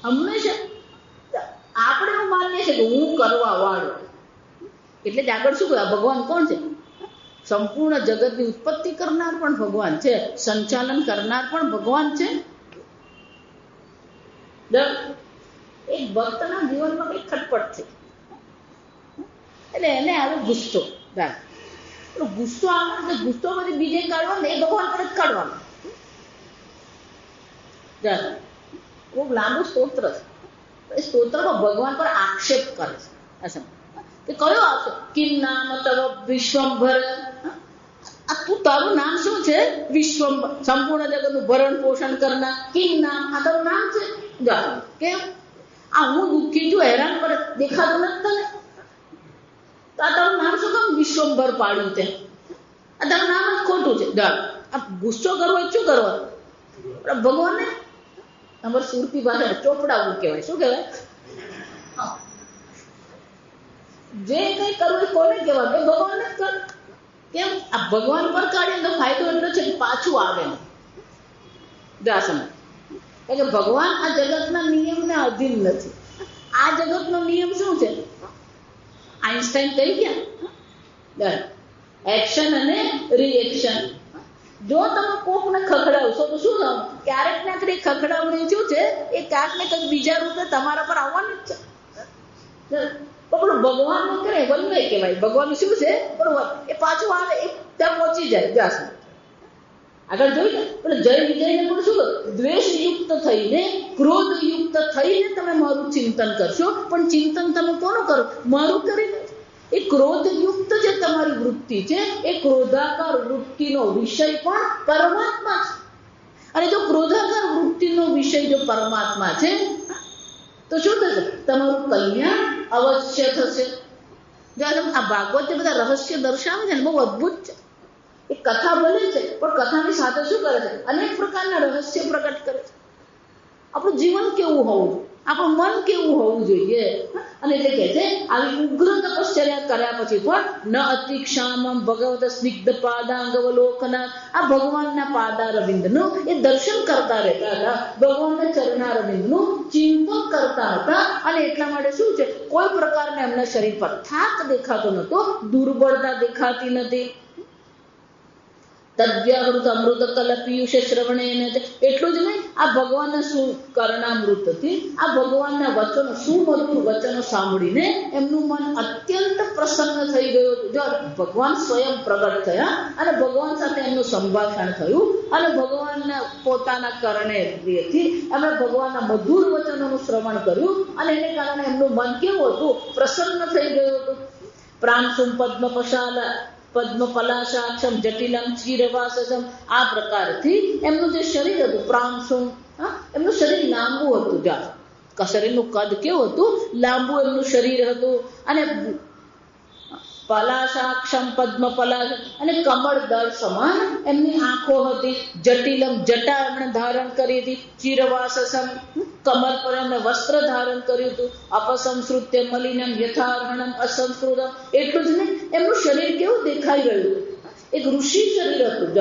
હંમેશા આપણે એવું માનીએ છીએ કે હું કરવા વાળો, એટલે જ આગળ શું કહ્યું, ભગવાન કોણ છે? સંપૂર્ણ જગતની ઉત્પત્તિ કરનાર પણ ભગવાન છે, સંચાલન કરનાર પણ ભગવાન છે. એક ભક્તના જીવનમાં કઈ ખટપટ થઈ એટલે એને આવે ગુસ્સો. ગુસ્સો આવે, ગુસ્સો પછી બીજે કાઢવાનો, એ ભગવાન પર જ કાઢવાનો. બહુ લાંબુ સ્તોત્ર છે. એ સ્તોત્રમાં ભગવાન પર આક્ષેપ કરે છે. કે કયો આક્ષેપ? કિમ નામ તવ વિશ્વંભર, આ તું તારું નામ શું છે? વિશ્વંભર, સંપૂર્ણ જગતનું ભરણ પોષણ કરનાર. કિમ નામ, આ તારું નામ છે. કેમ આ હું દુઃખી છું, હેરાન કરે, દેખાતું નથી તને? તો આ તારું નામ શું કામ વિશ્વંભર પાડ્યું તે? આ તારું નામ જ ખોટું છે. આ ગુસ્સો કરવો એ શું કરવા? ભગવાનને અમારે સુરતી ભાષા ચોપડાવું કહેવાય. શું કહેવાય? જે કઈ કરવું કોને કહેવાય? ભગવાનને જ કર. કેમ? આ ભગવાન પર કાઢીએ તો ફાયદો એટલો છે કે પાછું આવે સમય. કે ભગવાન આ જગતના નિયમને અધીન નથી. આ જગતનો નિયમ શું છે? આઈન્સ્ટાઈન કહી ગયા, એક્શન અને રિએક્શન. જો તમે કોકને ખખડાવશો તો શું થવાનું? ક્યારેક ને ક્યારેક ખખડાવણી શું છે, એ ક્યાંક ને કંઈક બીજા રૂપે તમારા પર આવવાનું જ છે. પણ ભગવાન નું કરે વનવે કહેવાય. ભગવાન શું છે? બરોબર, એ પાછું આવે, એ ત્યાં પહોંચી જાય. જાસુ આગળ જોઈ પણ જય વિજયને પણ શું કરું? દ્વેષયુક્ત થઈને, ક્રોધયુક્ત થઈને તમે મારું ચિંતન કરશો. પણ ચિંતન તમે કોનું કરો? મારું કરીને. એ ક્રોધયુક્ત જે તમારી વૃત્તિ છે, એ ક્રોધાકાર વૃત્તિનો વિષય પણ પરમાત્મા છે. અને જો ક્રોધાકાર વૃત્તિનો વિષય જો પરમાત્મા છે તો શું થશે? તમારું કલ્યાણ અવશ્ય થશે. આ ભાગવત જે બધા રહસ્ય દર્શાવે છે ને, બહુ અદભુત છે. એ કથા બોલે છે, પણ કથાની સાથે શું કરે છે? અનેક પ્રકારના રહસ્ય પ્રગટ કરે છે. આપણું જીવન કેવું હોવું જોઈએ, આપણું મન કેવું હોવું જોઈએ. અને એટલે કે છે, આવી ઉગ્ર તપશ્ચર્યા કર્યા પછી પણ ન અતિક્ષામમ ભગવત સ્નિગ્ધ પાદાંગવલોકના, આ ભગવાનના પાદારવિંદનું એ દર્શન કરતા રહેતા હતા, ભગવાનના ચરણારવિંદનું ચિંતન કરતા હતા. અને એટલા માટે શું છે, કોઈ પ્રકારના એમના શરીર પર થાક દેખાતો નહોતો, દુર્બળતા દેખાતી નથી. તદ્વ્યાહૃત અમૃત કલપીયુષ શ્રવણેન, એટલું જ નહીં, આ ભગવાનના કર્ણામૃતથી આ ભગવાનના વચનો, સુમધુર વચનો સાંભળીને એમનું મન અત્યંત પ્રસન્ન થઈ ગયું. જો ભગવાન સ્વયં પ્રગટ થયા અને ભગવાન સાથે એમનું સંભાષણ થયું અને ભગવાનના પોતાના કર્ણેન્દ્રિયથી એમણે ભગવાનના મધુર વચનોનું શ્રવણ કર્યું અને એને કારણે એમનું મન કેવું હતું? પ્રસન્ન થઈ ગયું હતું. પ્રાંશુમ પદ્મપલાશાક્ષમ જટિલમ ચીરવાસમ, આ પ્રકારથી એમનું જે શરીર હતું પ્રાંશુમ, એમનું શરીર લાંબુ હતું. શરીરનું કદ કેવું હતું? લાંબુ એમનું શરીર હતું. અને પલાશાક્ષમ પદ્મપલાશ, અને કમળદળ સમાન એમની આંખો હતી. જટિલમ, જટા એમણે ધારણ કરી હતી. ચીરવાસમ, કમર પર એમણે વસ્ત્ર ધારણ કર્યું હતું. અપસંસ્કૃત્ય મલિનમ યથાર્હણમ અસંસ્કૃતમ, એટલું જ નહીં, એમનું શરીર કેવું દેખાઈ રહ્યું? એક ઋષિ શરીર હતું.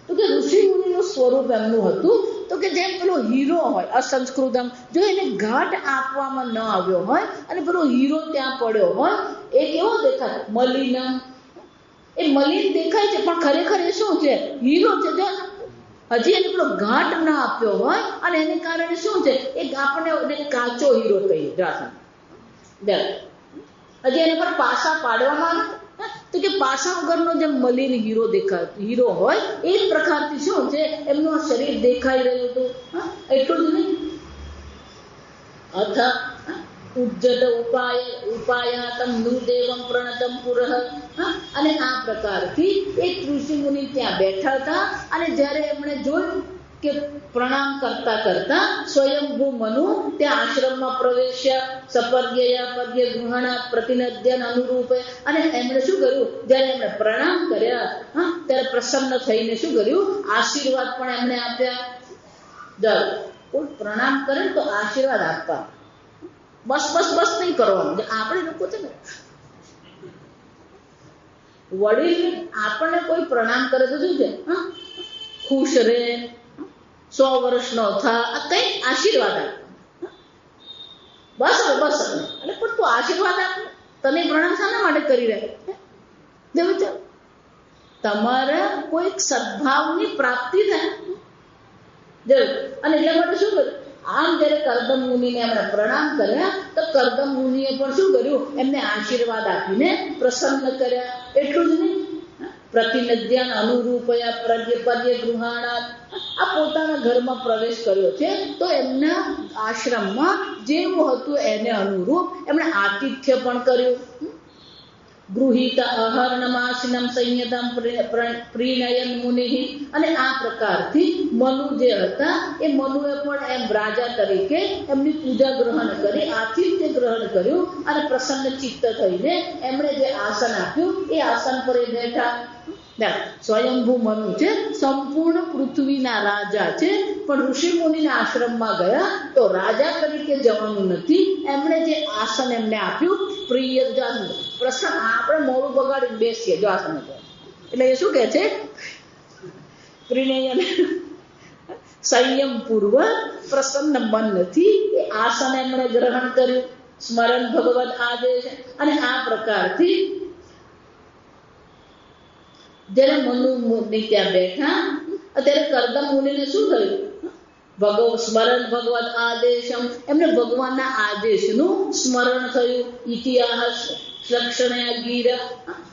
તો કે ઋષિ મુનિનું સ્વરૂપ એમનું હતું. તો કે જેમ પેલો હીરો હોય અસંસ્કૃતમ, જો એને ઘાટ આપવામાં ન આવ્યો હોય અને પેલો હીરો ત્યાં પડ્યો હોય, એ કેવો દેખાય? મલિનમ. એ મલિન દેખાય છે, પણ ખરેખર એ શું છે? હીરો છે. જો હજી એને પેલો ઘાટ ના આપ્યો હોય અને એને કારણે શું છે? એ આપણને કાચો હીરો કહીએ. હજી એના પર પાસા પાડવામાં આવે તો કે પાસા વગરનો જેમ મલિન હીરો દેખાય, હીરો હોય એ પ્રકારથી શું છે? એમનું શરીર દેખાઈ રહ્યું હતું. એટલું જ નહીં, અથ ઉજ્જત ઉપાયાતમ નુદેવમ પ્રણતમ પુરઃ, અને આ પ્રકારથી એક ઋષિ મુનિ ત્યાં બેઠા હતા. અને જ્યારે એમણે જોયું કે પ્રણામ કરતા કરતા સ્વયંભૂ મનુ ત્યાં આશ્રમમાં પ્રવેશ્યા. સપર્યયા પર્ય ગૃહણા પ્રતિનદ્યન અનુરૂપે, અને એમણે શું કર્યું? જ્યારે એમણે પ્રણામ કર્યા ત્યારે પ્રસન્ન થઈને શું કર્યું? આશીર્વાદ પણ એમણે આપ્યા. જાઓ કોઈ પ્રણામ કરે તો આશીર્વાદ આપવા, બસ બસ બસ નહીં કરવાનું. આપણે લોકો છે ને વડીલ આપણને કોઈ પ્રણામ કરે તો શું છે, ખુશ રહે, 100 વર્ષનો થા, આ કઈ આશીર્વાદ આપ, બસ હવે બસ હવે. એટલે પણ તું આશીર્વાદ આપ, તને પ્રણામ શાના માટે કરી રહ્યા? દેવ તમારા કોઈ સદભાવની પ્રાપ્તિ થાય. અને એટલા માટે શું કર્યું, આમ જયારે કરદમ મુનિને એમણે પ્રણામ કર્યા તો કરદમ મુનિએ પણ શું કર્યું, એમને આશીર્વાદ આપીને પ્રસન્ન કર્યા. એટલું જ નહીં, પ્રતિનદ્યાન અનુરૂપયા પર્ય ગૃહાણાત, આ પોતાના ઘરમાં પ્રવેશ કર્યો છે તો એમના આશ્રમમાં જેવું હતું એને અનુરૂપ એમણે આતિથ્ય પણ કર્યું. ગૃહિત અહર્ણમાસિનમ સંયતમ પ્રીનયન મુનિ. અને આ પ્રકારથી મનુ જે હતા એ મનુએ પણ એમ રાજા તરીકે એમની પૂજા ગ્રહણ કરી, આતિથ્ય ગ્રહણ કર્યું અને પ્રસન્ન ચિત્ત થઈને એમણે જે આસન આપ્યું એ આસન પર એ બેઠા. સ્વયંભૂ મનુ છે, સંપૂર્ણ પૃથ્વીના રાજા છે, પણ ઋષિ મુનિના આશ્રમમાં ગયા તો રાજા તરીકે જવાનું નથી. એમણે જે આસન એમને આપ્યું પ્રિય પ્રસન્ન, આપણે મોડું બગાડીને બેસીએ જો આસન, એટલે એ શું કે છે, પ્રિનયન સંયમ પૂર્વક પ્રસન્ન મનથી એ આસન એમણે ગ્રહણ કર્યું. સ્મરણ ભગવત આદેશ. અને આ પ્રકારથી જયારે મનુ મુનિ ત્યાં બેઠા ત્યારે કરદમ મુનિને શું થયું, સ્મરણ ભગવત આદેશમ, એમને ભગવાનના આદેશનું સ્મરણ થયું. ઇતિહાસ લક્ષણ ગીર,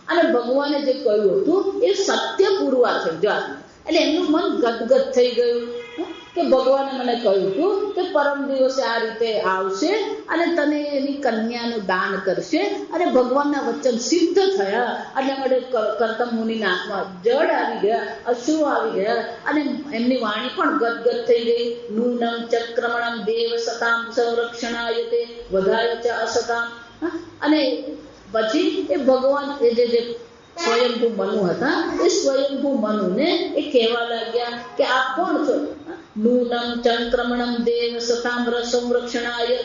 અને ભગવાને જે કહ્યું હતું એ સત્ય પૂરવા થયું. જો એટલે એમનું મન ગદગદ થઈ ગયું કે ભગવાને મને કહ્યું હતું કે પરમ દિવસે આ રીતે આવશે અને તને એની કન્યાનું દાન કરશે, અને ભગવાનના વચન સિદ્ધ થયા. એટલે માટે કરદમ મુનિના આંખમાં જળ આવી ગયા, અશ્રુ આવી ગયા, અને એમની વાણી પણ ગદગદ થઈ ગઈ. નૂનમ ચક્રમણમ દેવ સતામ સંરક્ષણાયતે વધાય ચ અસતામ. અને પછી એ ભગવાન એ જે સ્વયંભૂ મનુ હતા એ સ્વયંભૂ મનુને એ કહેવા લાગ્યા કે આપ કોણ છો? નૂનમ ચંક્રમણમ દેવ સતામ સંરક્ષણાય.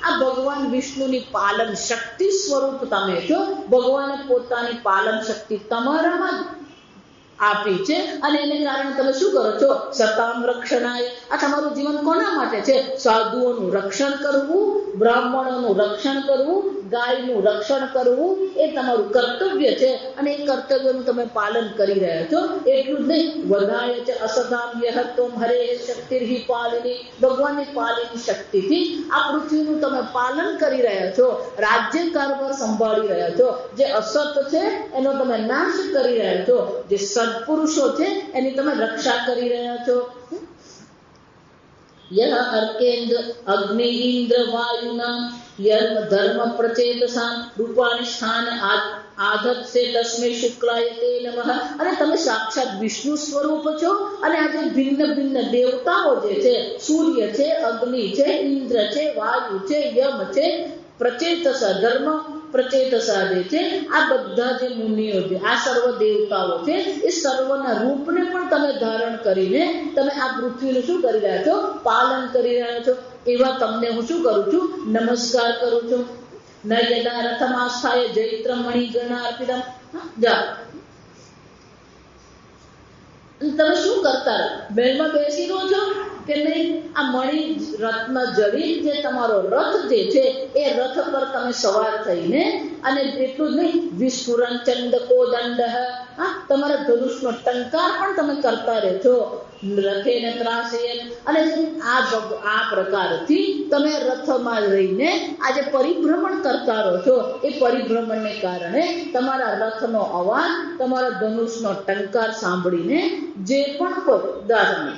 આ ભગવાન વિષ્ણુની પાલન શક્તિ સ્વરૂપ તમે છો. ભગવાને પોતાની પાલન શક્તિ તમારામાં આપી છે અને એને કારણે તમે શું કરો છો? સતામ રક્ષણાય. આ તમારું જીવન કોના માટે છે? સાધુઓનું રક્ષણ કરવું, બ્રાહ્મણોનું રક્ષણ કરવું, ગાયનું રક્ષણ કરવું એ તમારું કર્તવ્ય છે, અને એ કર્તવ્યનું તમે પાલન કરી રહ્યા છો. એટલું જ નહીં, વધાય છે અસતામ યહત્વમ હરે શક્તિર્હિ પાલિની. ભગવાનની પાલિની શક્તિથી આ પૃથ્વીનું તમે પાલન કરી રહ્યા છો, રાજ્ય કારભાર સંભાળી રહ્યા છો. જે અસત છે એનો તમે નાશ કરી રહ્યા છો, જે સત્પુરુષો છે એની તમે રક્ષા કરી રહ્યા છો. યહ અર્કેન્દ્ર અગ્નિ ઇન્દ્ર વાયુના ધર્મ પ્રચેતસામ રૂપાણી સ્થાન આધત્સે તસ્મે શુક્લાય તે નમઃ. અને તમે સાક્ષાત વિષ્ણુ સ્વરૂપ છો, અને આજે ભિન્ન ભિન્ન દેવતાઓ જે છે, સૂર્ય છે, અગ્નિ છે, ઇન્દ્ર છે, વાયુ છે, યમ છે, પ્રચેતસા ધર્મ પ્રચેતસા જે છે, આ બધા જે મુનિઓ છે, આ સર્વ દેવતાઓ છે, એ સર્વના રૂપને પણ તમે ધારણ કરીને તમે આ પૃથ્વીનું શું કરી રહ્યા છો? પાલન કરી રહ્યા છો. એવા તમને હું શું કરું છું? નમસ્કાર કરું છું. ન યદા રથમાસ્થાય જૈત્ર મણિગણા અર્પિતમ. જા તમે શું કરતા રહો? મહેલમાં બેસી રહો છો કે નહીં? આ મણિ રત્ન જડી જે તમારો રથ જે છે એ રથ પર તમે સવાર થઈને, અને એટલું જ નહીં, વિસ્ફુરન ચંદકો દંડ, તમારા ધનુષનો ટંકાર પણ તમે કરતા રહેજો. રથે ને ત્રાસયન. અને આ પ્રકારથી તમે રથમાં રહીને આજે પરિભ્રમણ કરતા રહો છો. એ પરિભ્રમણને કારણે તમારા રથનો અવાજ, તમારા ધનુષનો ટંકાર સાંભળીને જે પણ કોઈ દાસને,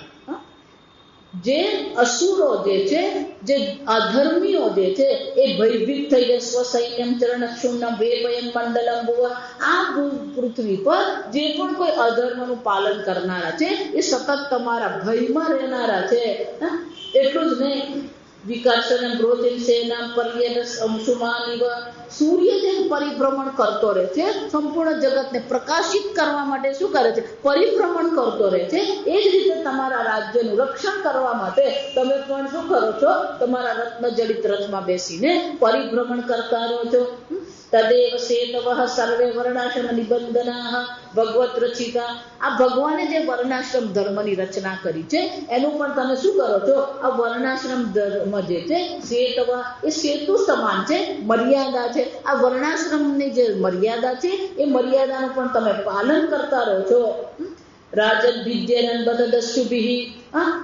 જે અસુરો જે છે, જે અધર્મીઓ જે છે એ ભયભીત થઈ જાય. સ્વસૈન્યમ ચરણ ક્ષુણ્ણ વેપયમ મંડલમ ભુવ. આ પૃથ્વી પર જે પણ કોઈ અધર્મનું પાલન કરનારા છે એ સતત તમારા ભયમાં રહેનારા છે. એટલું જ નહીં, વિકર્ષણ બ્રોતિન્સેના પર્યટસ અંશુમાનિવ સૂર્ય જેમ પરિભ્રમણ કરતો રહે છે, સંપૂર્ણ જગતને પ્રકાશિત કરવા માટે શું કરે છે? પરિભ્રમણ કરતો રહે છે. એ જ રીતે તમારા રાજ્યનું રક્ષણ કરવા માટે તમે પણ શું કરો છો? તમારા રત્નજડિત રથમાં બેસીને પરિભ્રમણ કરતા રહો છો. તદેવ સેતવઃ સર્વે વર્ણાશ્રમ નિબંધનાઃ ભગવત રચિતા. આ ભગવાને જે વર્ણાશ્રમ ધર્મની રચના કરી છે એનું પણ તમે શું કરો છો? આ વર્ણાશ્રમ ધર્મ જે છે સેતવ એ સેતુ સમાન છે, મર્યાદા છે. આ વર્ણાશ્રમની જે મર્યાદા છે એ મર્યાદાનું પણ તમે પાલન કરતા રહો છો. રાજન વિદ્યન બદદસ્યુભિ.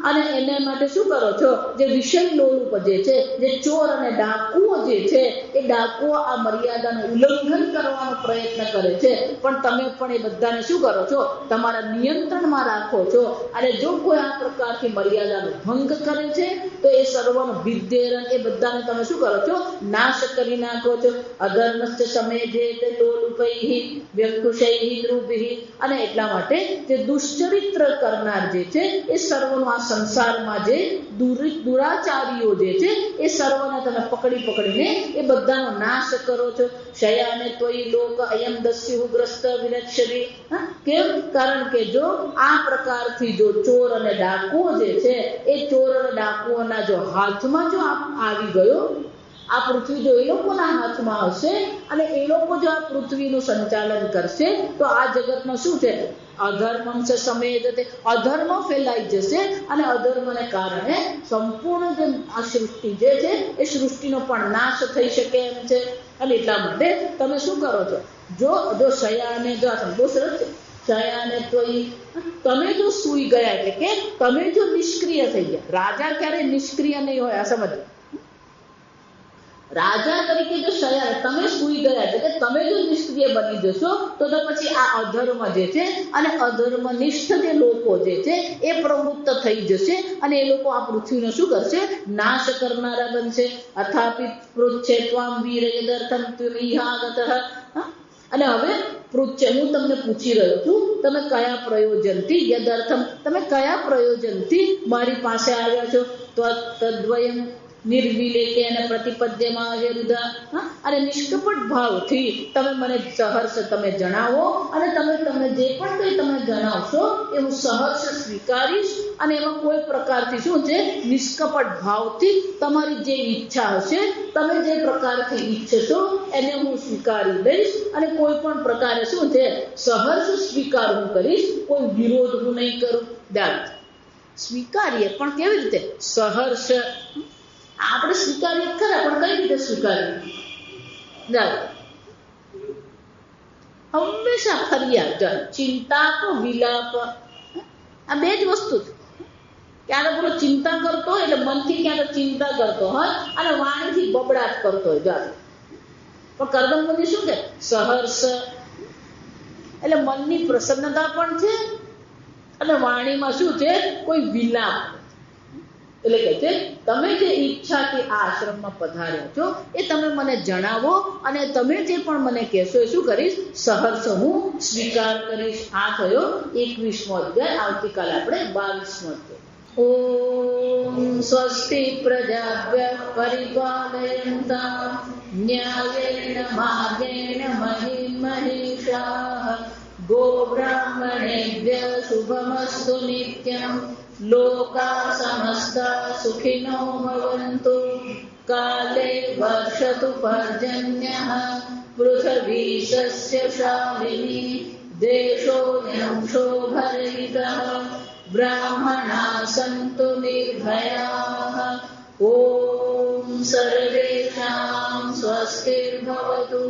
અને એને માટે શું કરો છો? જે વિષય લોલુપ જે છે, જે ચોર અને ડાકુઓ જે છે, એ ડાકુઓ આ મર્યાદાનું ઉલ્લંઘન કરવાનો પ્રયત્ન કરે છે, પણ તમે પણ એ બધાને શું કરો છો? તમારા નિયંત્રણમાં રાખો છો. અને જો કોઈ આ પ્રકારથી મર્યાદાનો ભંગ કરે છે તો એ સર્વનો વિદ્યન એ બધાને તમે શું કરો છો? નાશ કરી નાખો છો. અધર્મસ્ચ સમય જે તે લોલુપૈહિ વ્યંકુશૈહિ દ્રુભિ. અને એટલા માટે જે દુશ્ચરિત્ર કરનાર જે છે એ સર્વનો આ સંસારમાં જે દુરાચારીઓ જે છે એ સર્વને તમે પકડીને એ બધાનો નાશ કરો છો. શયાને ત્વયિ લોક અયમ દસ્યુ ગ્રસ્ત વિનશ્યતિ. કેમ? કારણ કે જો આ પ્રકારથી જો ચોર અને ડાકુઓ જે છે એ ચોર અને ડાકુઓના જો હાથમાં જો આવી ગયો, આ પૃથ્વી જો એ લોકોના હાથમાં હશે અને એ લોકો જો આ પૃથ્વીનું સંચાલન કરશે તો આ જગતમાં શું છે? અધર્મમ ચ સમેધતે. અધર્મ ફેલાઈ જશે અને અધર્મને કારણે સંપૂર્ણ જે આ સૃષ્ટિ જે છે એ સૃષ્ટિનો પણ નાશ થઈ શકે એમ છે. અને એટલા માટે તમે શું કરો છો? જો શયાને જો આ સંતોષ છે શયાને ત્વયિ, તમે જો સૂઈ ગયા એટલે કે તમે જો નિષ્ક્રિય થઈ ગયા. રાજા ક્યારે નિષ્ક્રિય નહીં હોય, આ સમજો. રાજા તરીકે જો શયા તમે સૂઈ ગયા એટલે કે તમે જો નિષ્ક્રિય બની જશો તો પછી આ અધર્મ જે છે અને અધર્મનિષ્ઠ જે લોકો જે છે એ પ્રવૃત્ત થઈ જશે અને એ લોકો આ પૃથ્વીનો શું કરશે? નાશ કરનારા બનશે. અથાપિ પૃચ્છે ત્વામ વીરયદર્થમ ત્વમિહાગતઃ. અને હવે પૃચ્છે હું તમને પૂછી રહ્યો છું, તમે કયા પ્રયોજનથી યદર્થમ તમે કયા પ્રયોજનથી મારી પાસે આવ્યા છો? તદ્વયમ નિર્વિલેકે અને પ્રતિપદ્યમાં વિરુદ્ધ. અને નિષ્કપટ ભાવથી તમે મને સહર્ષ તમે જણાવો અને તમે જે પણ કંઈ તમે જણાવશો એ હું સહર્ષ સ્વીકારીશ. અને એમાં કોઈ પ્રકારથી શું છે? નિષ્કપટ ભાવથી તમારી જે ઈચ્છા હશે, તમે જે પ્રકારથી ઈચ્છશો એને હું સ્વીકારી લઈશ અને કોઈ પણ પ્રકારે શું છે? સહર્ષ સ્વીકાર હું કરીશ, કોઈ વિરોધ હું નહીં કરું. સ્વીકારીએ પણ કેવી રીતે? સહર્ષ. આપણે સ્વીકારીએ ખરા, પણ કઈ રીતે સ્વીકારીએ? હંમેશા ફરિયાદ, ચિંતા તો વિલાપ, આ બે જ વસ્તુ છે. ક્યારે બોલો ચિંતા કરતો હોય એટલે મનથી ક્યારે ચિંતા કરતો હોય અને વાણીથી બબડાટ કરતો હોય. પણ કરદમબંધી શું છે? સહર્ષ. એટલે મનની પ્રસન્નતા પણ છે અને વાણીમાં શું છે? કોઈ વિલાપ. એટલે કે છે તમે જે ઈચ્છાથી આ આશ્રમમાં પધાર્યા છો એ તમે મને જણાવો અને તમે જે પણ મને કહેશો એ શું કરીશ? સહર્ષ હું સ્વીકાર કરીશ. આ થયો 21મો અધ્યાય. આવતીકાલે આપણે 22મો અધ્યાય. ઓમ સ્વસ્તિ પ્રજાભ્યઃ પરિપાલયન્તાં ન્યાયેન માર્ગેણ મહિં મહિષાઃ ગોબ્રાહ્મણેભ્યઃ શુભમસ્તુ નિત્યં લોકા સમસ્તા સુખિનો ભવન્તુ. કાલે વર્ષતુ પર્જન્યઃ પૃથ્વી સસ્યશાલિની દેશોऽયં શોભરહિતઃ બ્રાહ્મણા સन्तુ નિર્ભયાઃ. ઓમ સર્વેષાં સ્વસ્તિર્ભવતુ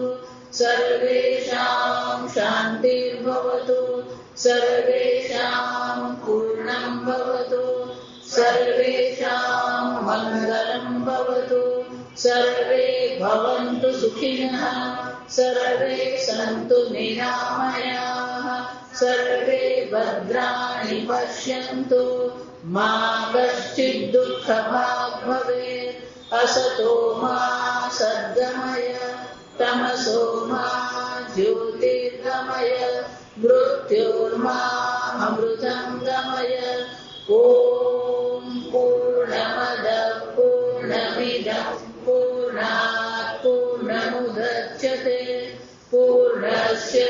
સર્વેષાં શાન્તિર્ભવતુ સર્વેષાં પૂર્ણં ભવતુ સર્વેષાં મંગલં ભવતુ સર્વે ભવन्तુ સુખિનઃ સર્વે સन्तુ નિરામયાઃ સર્વે ભદ્રાણિ પશ્યन्तુ મા કશ્ચિદ દુઃખભાગ્ ભવેत्. અસતો મા સદ્ગમય તમસો મા જ્યોતિર્ગમય મૃત્યોર્મા અમૃતં ગમય. ઓમ પૂર્ણમદ પૂર્ણમિદં मुच्यते पूर्णस्य